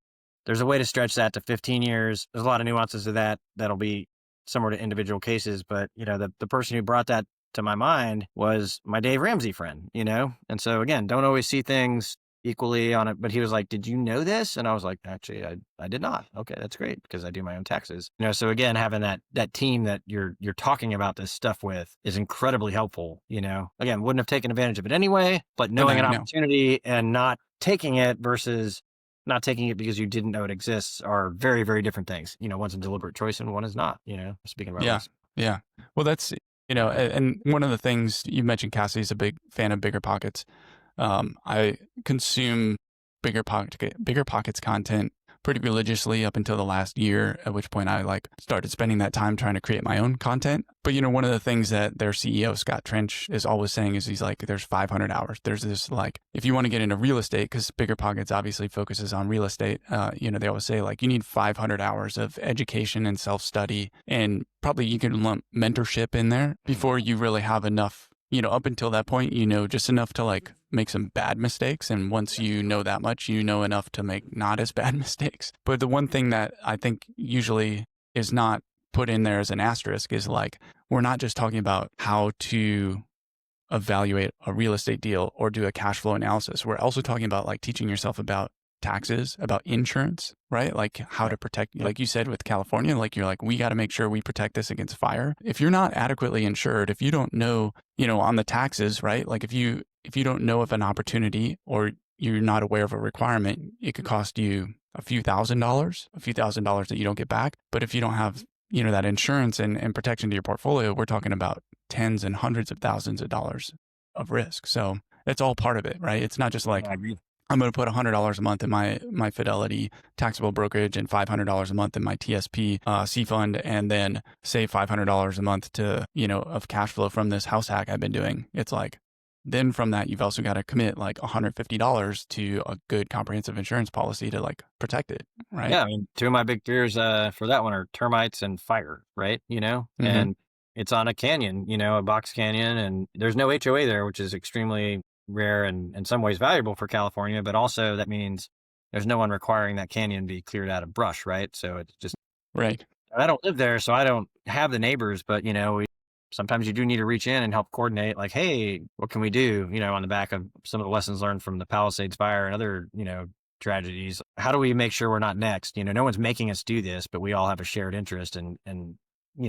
B: there's a way to stretch that to 15 years. There's a lot of nuances to that. That'll be similar to individual cases, but the person who brought that to my mind was my Dave Ramsey friend, And so again, don't always see things equally on it, but he was like, "Did you know this?" And I was like, "Actually, I did not." Okay, that's great because I do my own taxes. So again, having that team that you're talking about this stuff with is incredibly helpful, Again, wouldn't have taken advantage of it anyway, but knowing
A: No,
B: an
A: no.
B: opportunity and not taking it versus not taking it because you didn't know it exists are very, very different things. One's a deliberate choice and one is not, speaking about
A: Yeah.
B: risk.
A: Yeah. Well, that's, and one of the things you mentioned, Cassie's a big fan of Bigger Pockets. I consume Bigger Pockets content pretty religiously up until the last year, at which point I like started spending that time trying to create my own content. But one of the things that their CEO, Scott Trench, is always saying is he's like, there's 500 hours. There's this like, if you want to get into real estate, because Bigger Pockets obviously focuses on real estate, they always say like you need 500 hours of education and self-study, and probably you can lump mentorship in there before you really have enough. Up until that point, just enough to like make some bad mistakes. And once you know that much, you know enough to make not as bad mistakes. But the one thing that I think usually is not put in there as an asterisk is like, we're not just talking about how to evaluate a real estate deal or do a cash flow analysis. We're also talking about like teaching yourself about taxes, about insurance, right? Like how to protect, like you said with California, like you're like, we got to make sure we protect this against fire. If you're not adequately insured, if you don't know, on the taxes, right? Like if you don't know of an opportunity or you're not aware of a requirement, it could cost you a few thousand dollars that you don't get back. But if you don't have, that insurance and protection to your portfolio, we're talking about tens and hundreds of thousands of dollars of risk. So it's all part of it, right? It's not just like,
B: I agree.
A: I'm going to put $100 a month in my Fidelity taxable brokerage and $500 a month in my TSP C fund, and then save $500 a month to, of cash flow from this house hack I've been doing. It's like, then from that, you've also got to commit like $150 to a good comprehensive insurance policy to like protect it, right?
B: Yeah, I mean, two of my big fears for that one are termites and fire, right?
A: Mm-hmm.
B: And it's on a canyon, a box canyon, and there's no HOA there, which is extremely rare and in some ways valuable for California, but also that means there's no one requiring that canyon be cleared out of brush, right? So it's just,
A: Right.
B: I don't live there, so I don't have the neighbors, but sometimes you do need to reach in and help coordinate like, hey, what can we do, on the back of some of the lessons learned from the Palisades fire and other, tragedies. How do we make sure we're not next? No one's making us do this, but we all have a shared interest and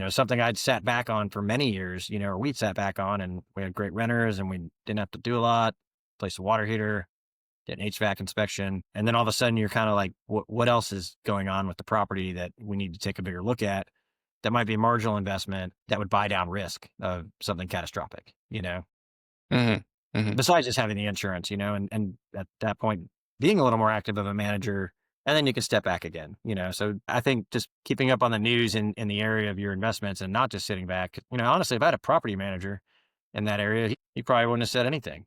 B: something I'd sat back on for many years, or we'd sat back on and we had great renters and we didn't have to do a lot, place a water heater. get an HVAC inspection. And then all of a sudden you're kind of like, what else is going on with the property that we need to take a bigger look at? That might be a marginal investment that would buy down risk of something catastrophic,
A: Hmm. Hmm.
B: besides just having the insurance, and at that point, being a little more active of a manager, and then you can step back again, So I think just keeping up on the news in the area of your investments and not just sitting back, honestly, if I had a property manager in that area, he probably wouldn't have said anything.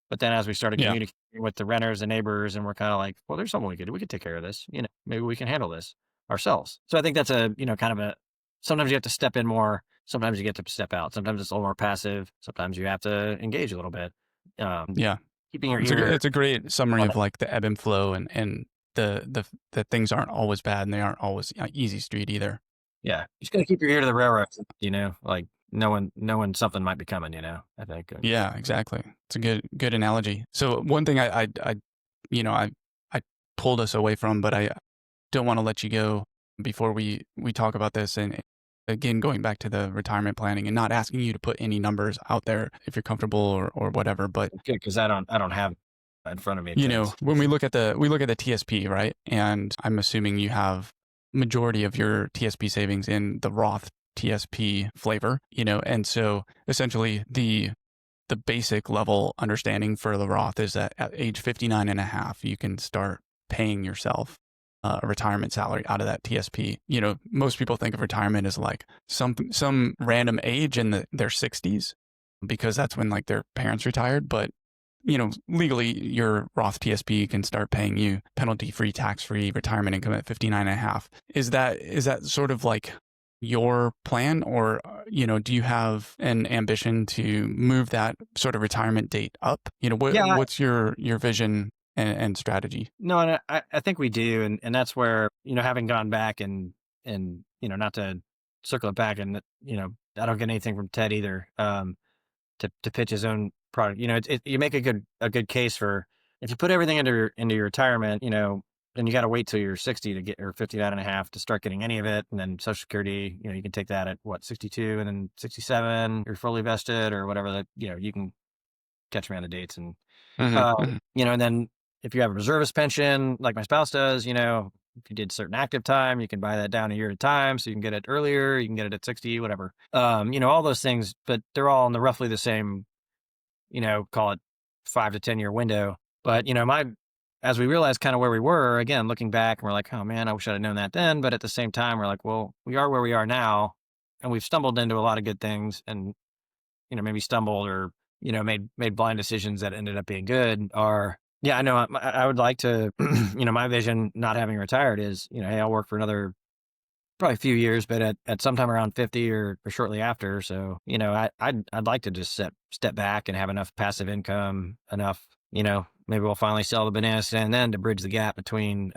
B: But then as we started
A: Yeah.
B: communicating with the renters and neighbors, and we're kind of like, well, there's something we could do. We could take care of this. Maybe we can handle this ourselves. So I think that's kind of sometimes you have to step in more. Sometimes you get to step out. Sometimes it's a little more passive. Sometimes you have to engage a little bit. Um,
A: Yeah.
B: keeping your
A: It's
B: ear
A: it's a great summary
B: on
A: of
B: it.
A: like the ebb and flow, and the things aren't always bad and they aren't always easy street either.
B: Yeah. Just got to keep your ear to the railroad, like knowing something might be coming, I think.
A: Yeah, exactly. It's a good analogy. So one thing you know, I pulled us away from, but I don't want to let you go before we talk about this. And again, going back to the retirement planning and not asking you to put any numbers out there if you're comfortable or whatever. But
B: Good. Cause I don't have it in front of me. Thanks.
A: when we look at the TSP, right? And I'm assuming you have majority of your TSP savings in the Roth TSP flavor, and so essentially the basic level understanding for the Roth is that at age 59 and a half, you can start paying yourself a retirement salary out of that TSP. Most people think of retirement as like some random age in their 60s because that's when like their parents retired. But, legally your Roth TSP can start paying you penalty-free, tax-free retirement income at 59 and a half. Is that sort of like your plan, or do you have an ambition to move that sort of retirement date up?
B: Yeah.
A: What's your vision and strategy?
B: No, and I think we do. And that's where, having gone back and, not to circle it back and, I don't get anything from Ted either. To pitch his own product. You make a good case for if you put everything into your retirement, then you got to wait till you're 60 to get or 59 and a half to start getting any of it. And then Social Security, you can take that at 62 and then 67, you're fully vested or whatever that, you can catch me on the dates and,
A: Hmm. Hmm.
B: and then if you have a reservist pension, like my spouse does, if you did certain active time, you can buy that down a year at a time. So you can get it earlier, you can get it at 60, whatever. All those things, but they're all in the roughly the same, call it 5 to 10 year window. But, as we realized kind of where we were, again, looking back, and we're like, oh man, I wish I'd have known that then. But at the same time, we're like, well, we are where we are now, and we've stumbled into a lot of good things and, maybe stumbled or, made blind decisions that ended up being good are, yeah, I know I would like to, my vision not having retired is, hey, I'll work for another probably a few years, but at sometime around 50 or shortly after. So, I'd like to just step back and have enough passive income, enough, maybe we'll finally sell the banana stand then to bridge the gap between,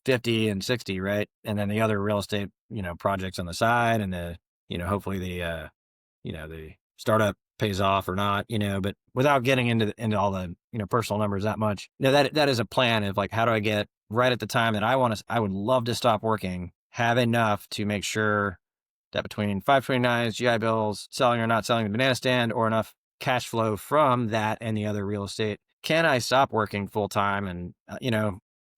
B: 50 and 60, right? And then the other real estate, projects on the side and hopefully the startup pays off or not, but without getting into all the, personal numbers that much. That is a plan of like, how do I get right at the time that I would love to stop working, have enough to make sure that between 529s, GI bills, selling or not selling the banana stand, or enough cash flow from that and the other real estate, can I stop working full time? And,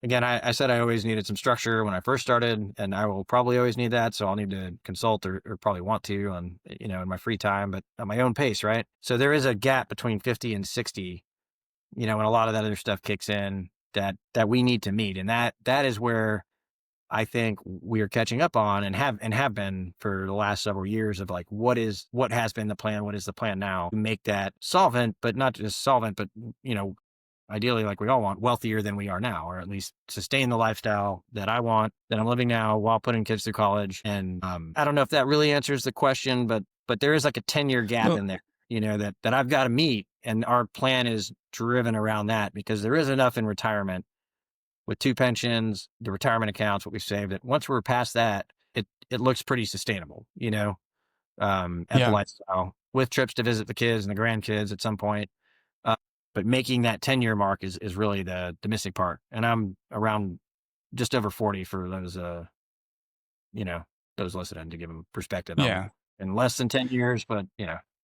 B: again, I said I always needed some structure when I first started, and I will probably always need that. So I'll need to consult or probably want to on, in my free time, but at my own pace, right? So there is a gap between 50 and 60, and a lot of that other stuff kicks in that we need to meet. And that is where I think we are catching up on and have been for the last several years of like, what has been the plan? What is the plan now to make that solvent, but not just solvent, but, ideally, like we all want, wealthier than we are now, or at least sustain the lifestyle that I want, that I'm living now while putting kids through college. And I don't know if that really answers the question, but there is like a 10-year gap
A: Well,
B: in there, that I've got to meet. And our plan is driven around that because there is enough in retirement with 2 pensions, the retirement accounts, what we've saved. That once we're past that, it looks pretty sustainable, at the
A: yeah,
B: lifestyle with trips to visit the kids and the grandkids at some point. Uh, but making that 10-year mark is really the missing part. And I'm around just over 40 for those, you know, those listening to give them perspective. I'm
A: yeah.
B: in less than 10 years, but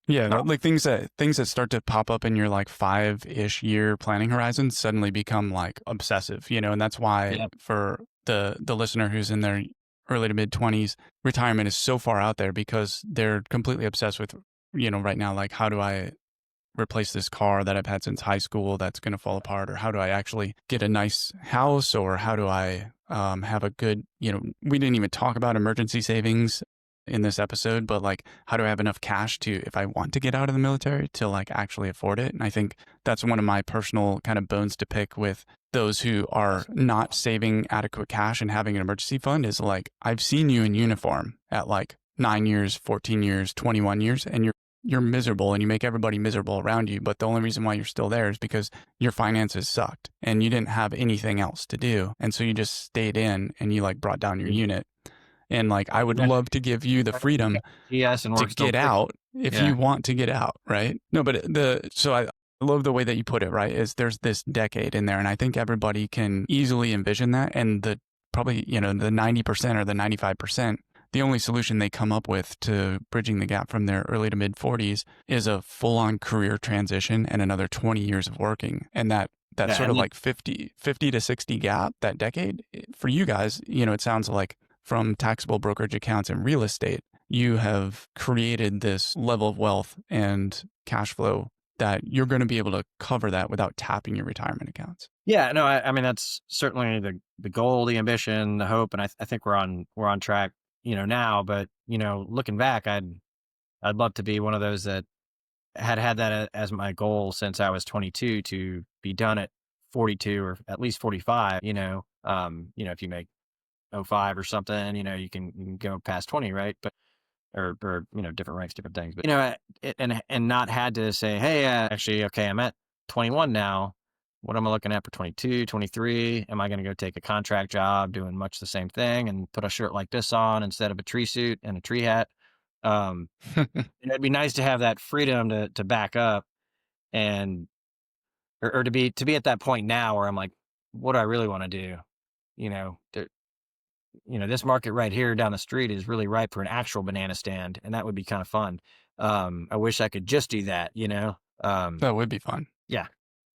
A: Yeah,
B: No.
A: like things that start to pop up in your like 5-ish year planning horizon suddenly become like obsessive, and that's why
B: Yeah.
A: for the listener who's in their early to mid 20s, retirement is so far out there because they're completely obsessed with, right now, like how do I replace this car that I've had since high school that's going to fall apart, or how do I actually get a nice house, or how do I have a good, we didn't even talk about emergency savings in this episode, but like, how do I have enough cash to, if I want to get out of the military, to like actually afford it? And I think that's one of my personal kind of bones to pick with those who are not saving adequate cash and having an emergency fund is like, I've seen you in uniform at like 9 years, 14 years, 21 years, and you're miserable and you make everybody miserable around you. But the only reason why you're still there is because your finances sucked and you didn't have anything else to do. And so you just stayed in and you like brought down your unit. And like, I would love to give you the freedom
B: Yes, and
A: to
B: work still
A: get
B: three.
A: out if
B: Yeah.
A: you want to get out. Right. No, but so I love the way that you put it, right? Is there's this decade in there. And I think everybody can easily envision that. And probably, the 90% or the 95%, the only solution they come up with to bridging the gap from their early to mid 40s is a full-on career transition and another 20 years of working. And that
B: Yeah,
A: sort
B: and
A: of like 50 to 60 gap, that decade, for you guys, it sounds like from taxable brokerage accounts and real estate, you have created this level of wealth and cash flow that you're going to be able to cover that without tapping your retirement accounts.
B: Yeah, no, I mean that's certainly the goal, the ambition, the hope, and I think we're on track, now. But looking back, I'd love to be one of those that had that as my goal since I was 22 to be done at 42 or at least 45. If you make 05 or something, you can go past 20, right? But or different ranks, different things. But and not had to say, hey, actually, okay, I'm at 21 now. What am I looking at for 22, 23? Am I going to go take a contract job doing much the same thing and put a shirt like this on instead of a tree suit and a tree hat? Um, it'd be nice to have that freedom to back up and or to be at that point now where I'm like, what do I really want to do? You know, there, this market right here down the street is really ripe for an actual banana stand, and that would be kind of fun. I wish I could just do that,
A: That would be fun.
B: Yeah.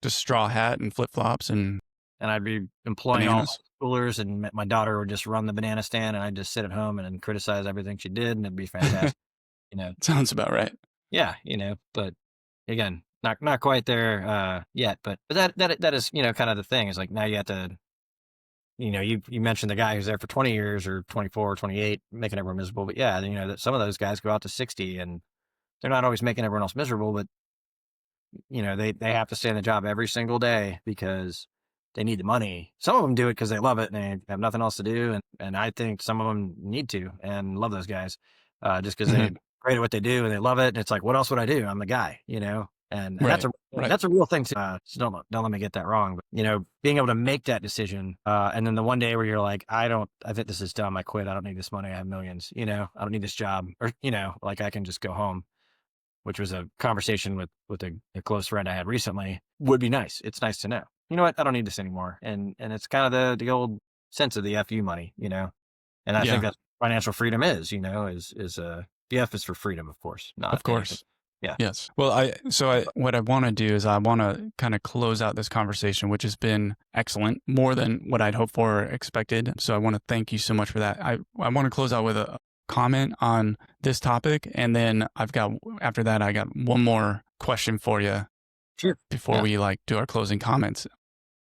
A: Just straw hat and flip flops and
B: And I'd be employing all
A: bananas.
B: the schoolers, and my daughter would just run the banana stand, and I'd just sit at home and criticize everything she did, and it'd be fantastic, you know.
A: Sounds about right.
B: Yeah, but again, not quite there yet, but that is, kind of the thing. Is like now you have to, you mentioned the guy who's there for 20 years or 24 or 28 making everyone miserable, but yeah, that some of those guys go out to 60 and they're not always making everyone else miserable, but they have to stay in the job every single day because they need the money. Some of them do it because they love it and they have nothing else to do. And I think some of them need to and love those guys just because they're great at what they do and they love it. And it's like, what else would I do? I'm the guy, and
A: Right.
B: that's a real thing too. So don't let me get that wrong. But, being able to make that decision and then the one day where you're like, I think this is dumb. I quit. I don't need this money. I have millions, I don't need this job or, like I can just go home, which was a conversation with a close friend I had recently, would be nice. It's nice to know, you know what, I don't need this anymore. And it's kind of the old sense of the FU money, and I think
A: Yeah,
B: that's financial freedom is, the F is for freedom, of course, not
A: of
B: anything.
A: course.
B: Yeah.
A: Yes. Well, what I want to do is I want to kind of close out this conversation, which has been excellent, more than what I'd hoped for or expected. So I want to thank you so much for that. I want to close out with a comment on this topic. And then after that, I got one more question for you
B: Sure.
A: before we like do our closing comments.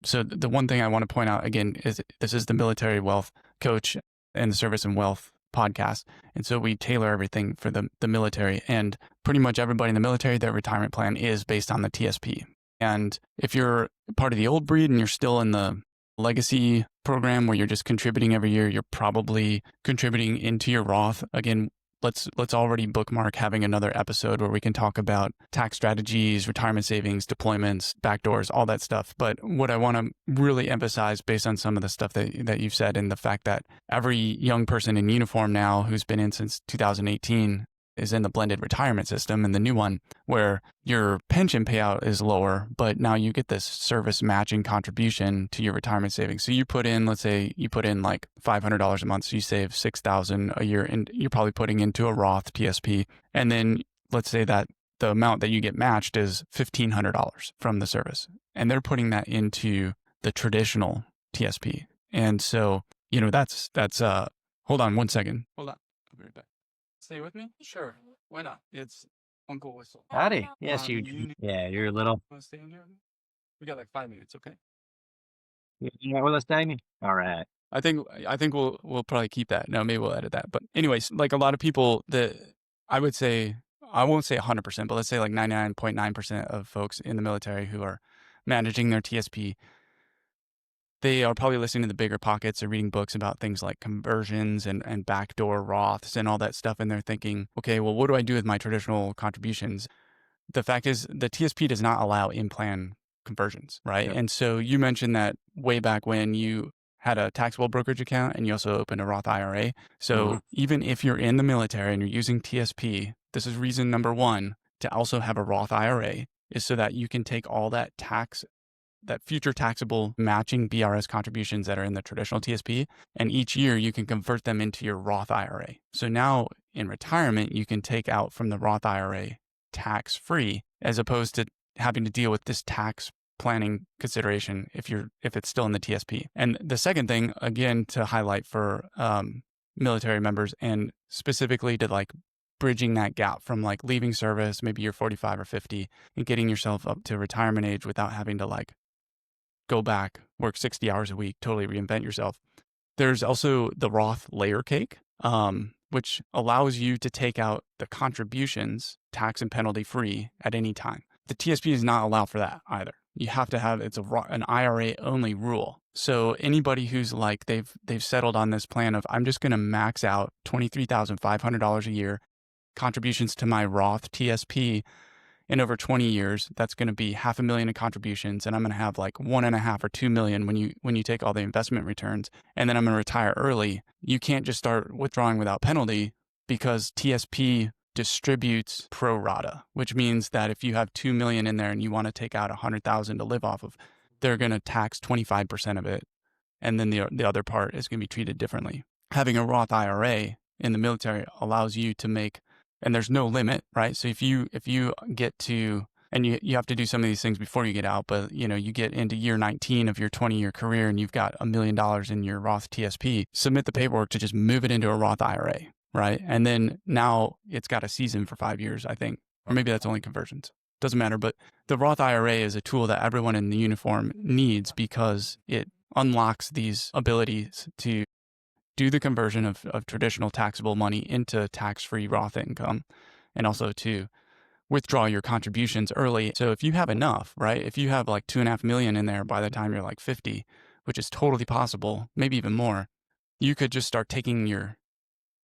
A: So the one thing I want to point out again is this is the Military Wealth Coach and the Service and Wealth podcast. And so we tailor everything for the military, and pretty much everybody in the military, their retirement plan is based on the TSP. And if you're part of the old breed and you're still in the legacy program where you're just contributing every year, you're probably contributing into your Roth. Again, let's already bookmark having another episode where we can talk about tax strategies, retirement savings, deployments, backdoors, all that stuff. But what I want to really emphasize based on some of the stuff that you've said, and the fact that every young person in uniform now who's been in since 2018 is in the blended retirement system, and the new one where your pension payout is lower, but now you get this service matching contribution to your retirement savings. So you put in, let's say you put in like $500 a month, so you save $6,000 a year, and you're probably putting into a Roth TSP. And then let's say that the amount that you get matched is $1,500 from the service. And they're putting that into the traditional TSP. And so, that's, hold on one second. Hold on. I'll be right back. Stay with me? Sure. Why not? It's Uncle Whistle.
B: Howdy. Yes, you're a little.
A: Want to stay in here? We got like 5 minutes, okay?
B: You know with us, Dagny? All right.
A: I think we'll probably keep that. No, maybe we'll edit that. But anyways, like a lot of people that I would say, I won't say 100%, but let's say like 99.9% of folks in the military who are managing their TSP, they are probably listening to the Bigger Pockets or reading books about things like conversions and backdoor Roths and all that stuff. And they're thinking, okay, well, what do I do with my traditional contributions? The fact is the TSP does not allow in-plan conversions, right?
B: Yep.
A: And so you mentioned that way back when you had a taxable brokerage account and you also opened a Roth IRA. So even if you're in the military and you're using TSP, this is reason number one to also have a Roth IRA is so that you can take all that future taxable matching BRS contributions that are in the traditional TSP, and each year you can convert them into your Roth IRA. So now in retirement, you can take out from the Roth IRA tax-free, as opposed to having to deal with this tax planning consideration if it's still in the TSP. And the second thing, again, to highlight for military members and specifically to like bridging that gap from like leaving service, maybe you're 45 or 50 and getting yourself up to retirement age without having to like go back, work 60 hours a week, totally reinvent yourself. There's also the Roth layer cake, which allows you to take out the contributions tax and penalty free at any time. The TSP does not allow for that either. You have to have, it's an IRA only rule. So anybody who's like, they've settled on this plan of, I'm just going to max out $23,500 a year contributions to my Roth TSP. In over 20 years, that's going to be $500,000 in contributions, and I'm going to have like 1.5 or 2 million when you take all the investment returns, and then I'm going to retire early. You can't just start withdrawing without penalty because TSP distributes pro rata, which means that if you have 2 million in there and you want to take out 100,000 to live off of, they're going to tax 25% of it, and then the other part is going to be treated differently. Having a Roth IRA in the military allows you to make, and there's no limit, right? So if you get to, and you have to do some of these things before you get out, but you get into year 19 of your 20-year career and you've got $1 million in your Roth TSP, submit the paperwork to just move it into a Roth IRA, right? And then now it's got a season for 5 years, I think, or maybe that's only conversions. Doesn't matter, but the Roth IRA is a tool that everyone in the uniform needs because it unlocks these abilities to do the conversion of traditional taxable money into tax-free Roth income, and also to withdraw your contributions early. So if you have enough, right? If you have like 2.5 million in there by the time you're like 50, which is totally possible, maybe even more, you could just start taking your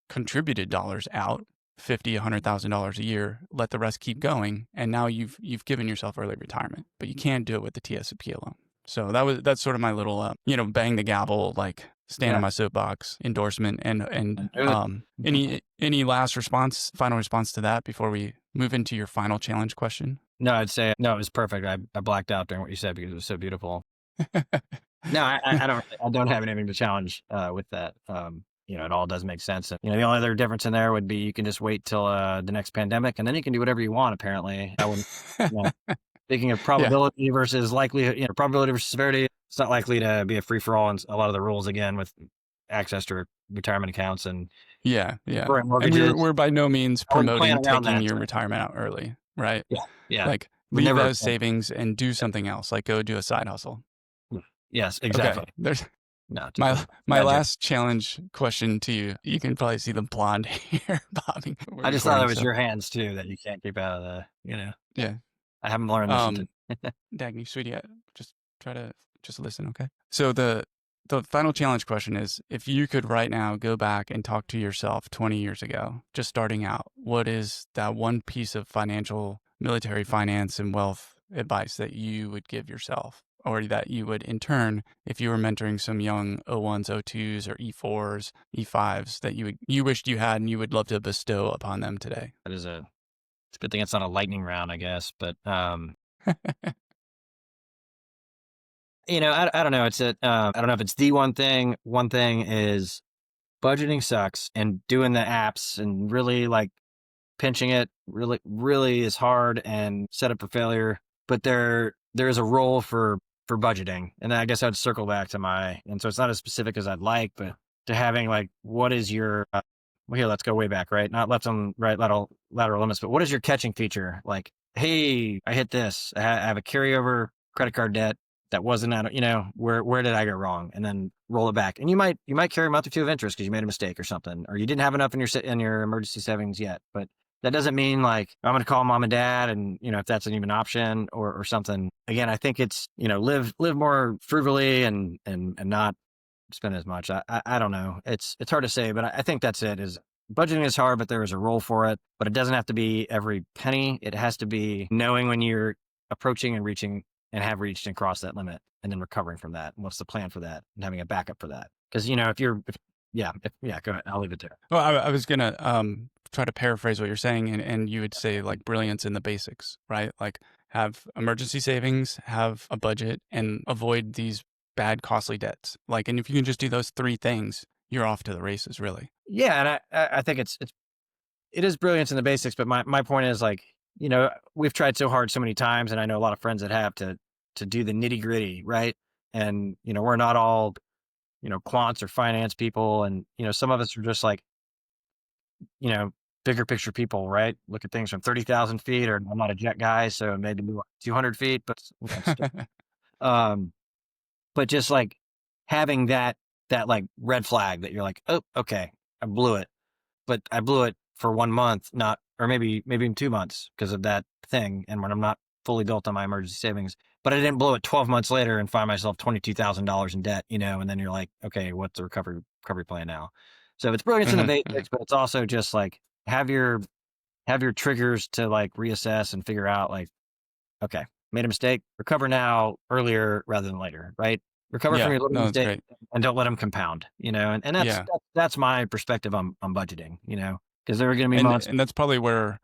A: contributed dollars out, $50,000, $100,000 a year, let the rest keep going, and now you've given yourself early retirement. But you can't do it with the TSP alone. So that's sort of my little bang the gavel, like stand on my soapbox endorsement. And any final response to that before we move into your final challenge question?
B: No, I'd say no. It was perfect. I blacked out during what you said because it was so beautiful. No, I don't have anything to challenge with that. It all does make sense. And, the only other difference in there would be you can just wait till the next pandemic, and then you can do whatever you want. Apparently, I wouldn't. Speaking of probability versus likelihood, probability versus severity, it's not likely to be a free for all. And a lot of the rules again with access to retirement accounts and mortgages.
A: And we're by no means promoting taking your retirement out early, right?
B: Yeah.
A: Like leave those savings and do something else, like go do a side hustle.
B: Yes, exactly.
A: Okay. There's my last challenge question to you. You can probably see the blonde hair bobbing.
B: I just thought it was your hands too that you can't keep out of the.
A: Yeah.
B: I haven't learned this.
A: Dagny, sweetie, just try to just listen, okay? So the final challenge question is, if you could right now go back and talk to yourself 20 years ago, just starting out, what is that one piece of military finance and wealth advice that you would give yourself, or that you would in turn, if you were mentoring some young O1s, O2s, or E4s, E5s that you wished you had and you would love to bestow upon them today?
B: It's a good thing it's not a lightning round, I guess, but I don't know. It's I don't know if it's the one thing. One thing is budgeting sucks, and doing the apps and really like pinching it really, really is hard and set up for failure. But there is a role for budgeting. And I guess I'd circle back to and so it's not as specific as I'd like, but to having like, what is your, well, here, let's go way back, right? Not lateral limits, but what is your catching feature? Like, hey, I hit this. I have a carryover credit card debt that wasn't out, where did I go wrong? And then roll it back. And you might carry a month or two of interest because you made a mistake or something, or you didn't have enough in your emergency savings yet. But that doesn't mean like I'm going to call mom and dad, and if that's an even option or something. Again, I think it's live more frugally and not spend as much. I don't know. It's hard to say, but I think that's it. Is budgeting is hard, but there is a role for it. But it doesn't have to be every penny. It has to be knowing when you're approaching and reaching and have reached and crossed that limit, and then recovering from that. And what's the plan for that, and having a backup for that. Because go ahead. I'll leave it there.
A: Well, I was gonna try to paraphrase what you're saying, and you would say like brilliance in the basics, right? Like have emergency savings, have a budget, and avoid these bad, costly debts. Like, and if you can just do those three things, you're off to the races, really.
B: Yeah, and I think it is brilliance in the basics. But my point is like, we've tried so hard so many times, and I know a lot of friends that have to do the nitty gritty, right? And we're not all quants or finance people, and some of us are just like bigger picture people, right? Look at things from 30,000 feet, or I'm not a jet guy, so maybe 200 feet, but but just like having that like red flag that you're like, oh, okay, I blew it, but I blew it for 1 month, or maybe in 2 months because of that thing. And when I'm not fully built on my emergency savings, but I didn't blow it 12 months later and find myself $22,000 in debt, and then you're like, okay, what's the recovery plan now? So it's brilliance in the basics, but it's also just like have your triggers to like reassess and figure out like, okay, made a mistake, recover now, earlier rather than later, right? Recover from your little mistake and don't let them compound, and that's my perspective on budgeting, because there are going to be months.
A: And that's probably where,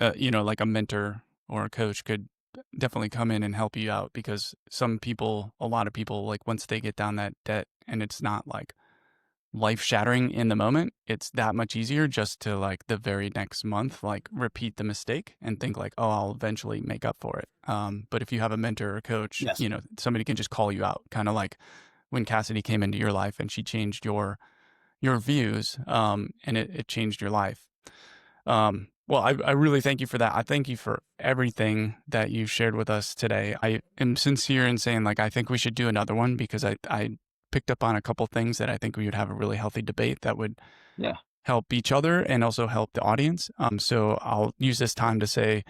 A: like a mentor or a coach could definitely come in and help you out, because a lot of people, like once they get down that debt and it's not like life shattering in the moment, it's that much easier just to like the very next month, like repeat the mistake and think like, oh, I'll eventually make up for it. But if you have a mentor or a coach,
B: Yes.
A: Somebody can just call you out, kind of like when Cassidy came into your life and she changed your views, and it changed your life. Well, I really thank you for that. I thank you for everything that you shared with us today. I am sincere in saying like, I think we should do another one, because I picked up on a couple things that I think we would have a really healthy debate that would help each other and also help the audience. So I'll use this time to say,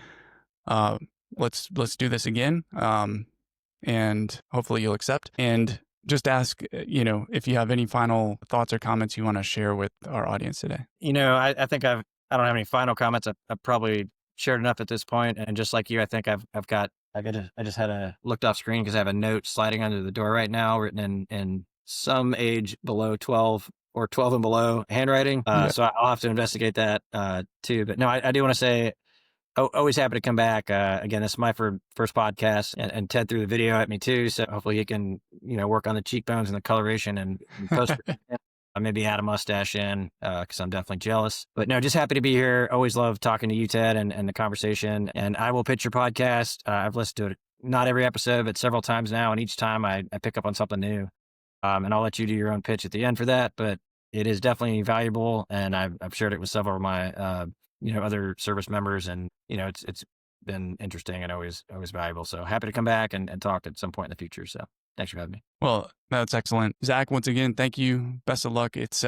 A: let's do this again. And hopefully you'll accept, and just ask, if you have any final thoughts or comments you want to share with our audience today.
B: I think I don't have any final comments. I've probably shared enough at this point. And just like you, I think I just had a looked off screen because I have a note sliding under the door right now written in some age below 12 or 12 and below handwriting. So I'll have to investigate that too. But no, I do want to say, always happy to come back. Again, this is my first podcast, and Ted threw the video at me too. So hopefully he can, work on the cheekbones and the coloration and post. Maybe add a mustache in, because I'm definitely jealous. But no, just happy to be here. Always love talking to you, Ted, and the conversation. And I will pitch your podcast. I've listened to it, not every episode, but several times now. And each time I pick up on something new. And I'll let you do your own pitch at the end for that. But it is definitely valuable. And I've shared it with several of my, other service members. And, it's been interesting and always valuable. So happy to come back and talk at some point in the future. So thanks for having me.
A: Well, that's excellent. Zach, once again, thank you. Best of luck. It's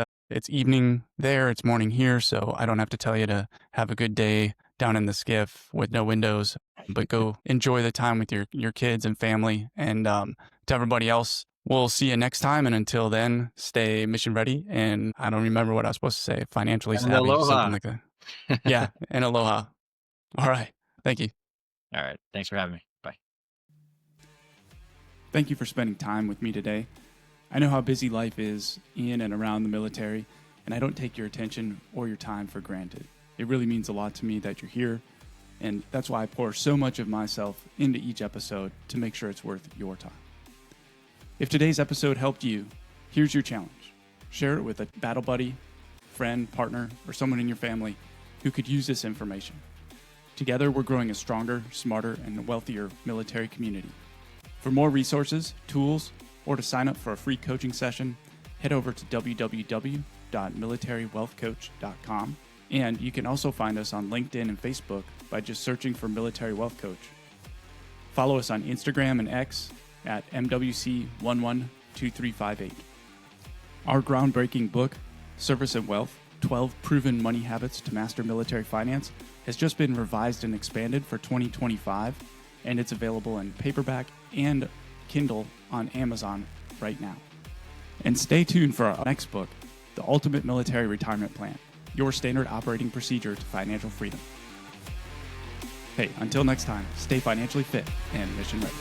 A: evening there. It's morning here. So I don't have to tell you to have a good day down in the skiff with no windows, but go enjoy the time with your kids and family. And to everybody else, we'll see you next time. And until then, stay mission ready. And I don't remember what I was supposed to say. Financially savvy, something like that. Yeah. And aloha. All right. Thank you.
B: All right. Thanks for having me. Bye.
A: Thank you for spending time with me today. I know how busy life is in and around the military, and I don't take your attention or your time for granted. It really means a lot to me that you're here, and that's why I pour so much of myself into each episode to make sure it's worth your time. If today's episode helped you, here's your challenge. Share it with a battle buddy, friend, partner, or someone in your family, who could use this information. Together, we're growing a stronger, smarter, and wealthier military community. For more resources, tools, or to sign up for a free coaching session, head over to www.militarywealthcoach.com. And you can also find us on LinkedIn and Facebook by just searching for Military Wealth Coach. Follow us on Instagram and X at MWC112358. Our groundbreaking book, Service and Wealth, 12 Proven Money Habits to Master Military Finance, has just been revised and expanded for 2025, and it's available in paperback and Kindle on Amazon right now. And stay tuned for our next book, The Ultimate Military Retirement Plan, your standard operating procedure to financial freedom. Hey, until next time, stay financially fit and mission ready.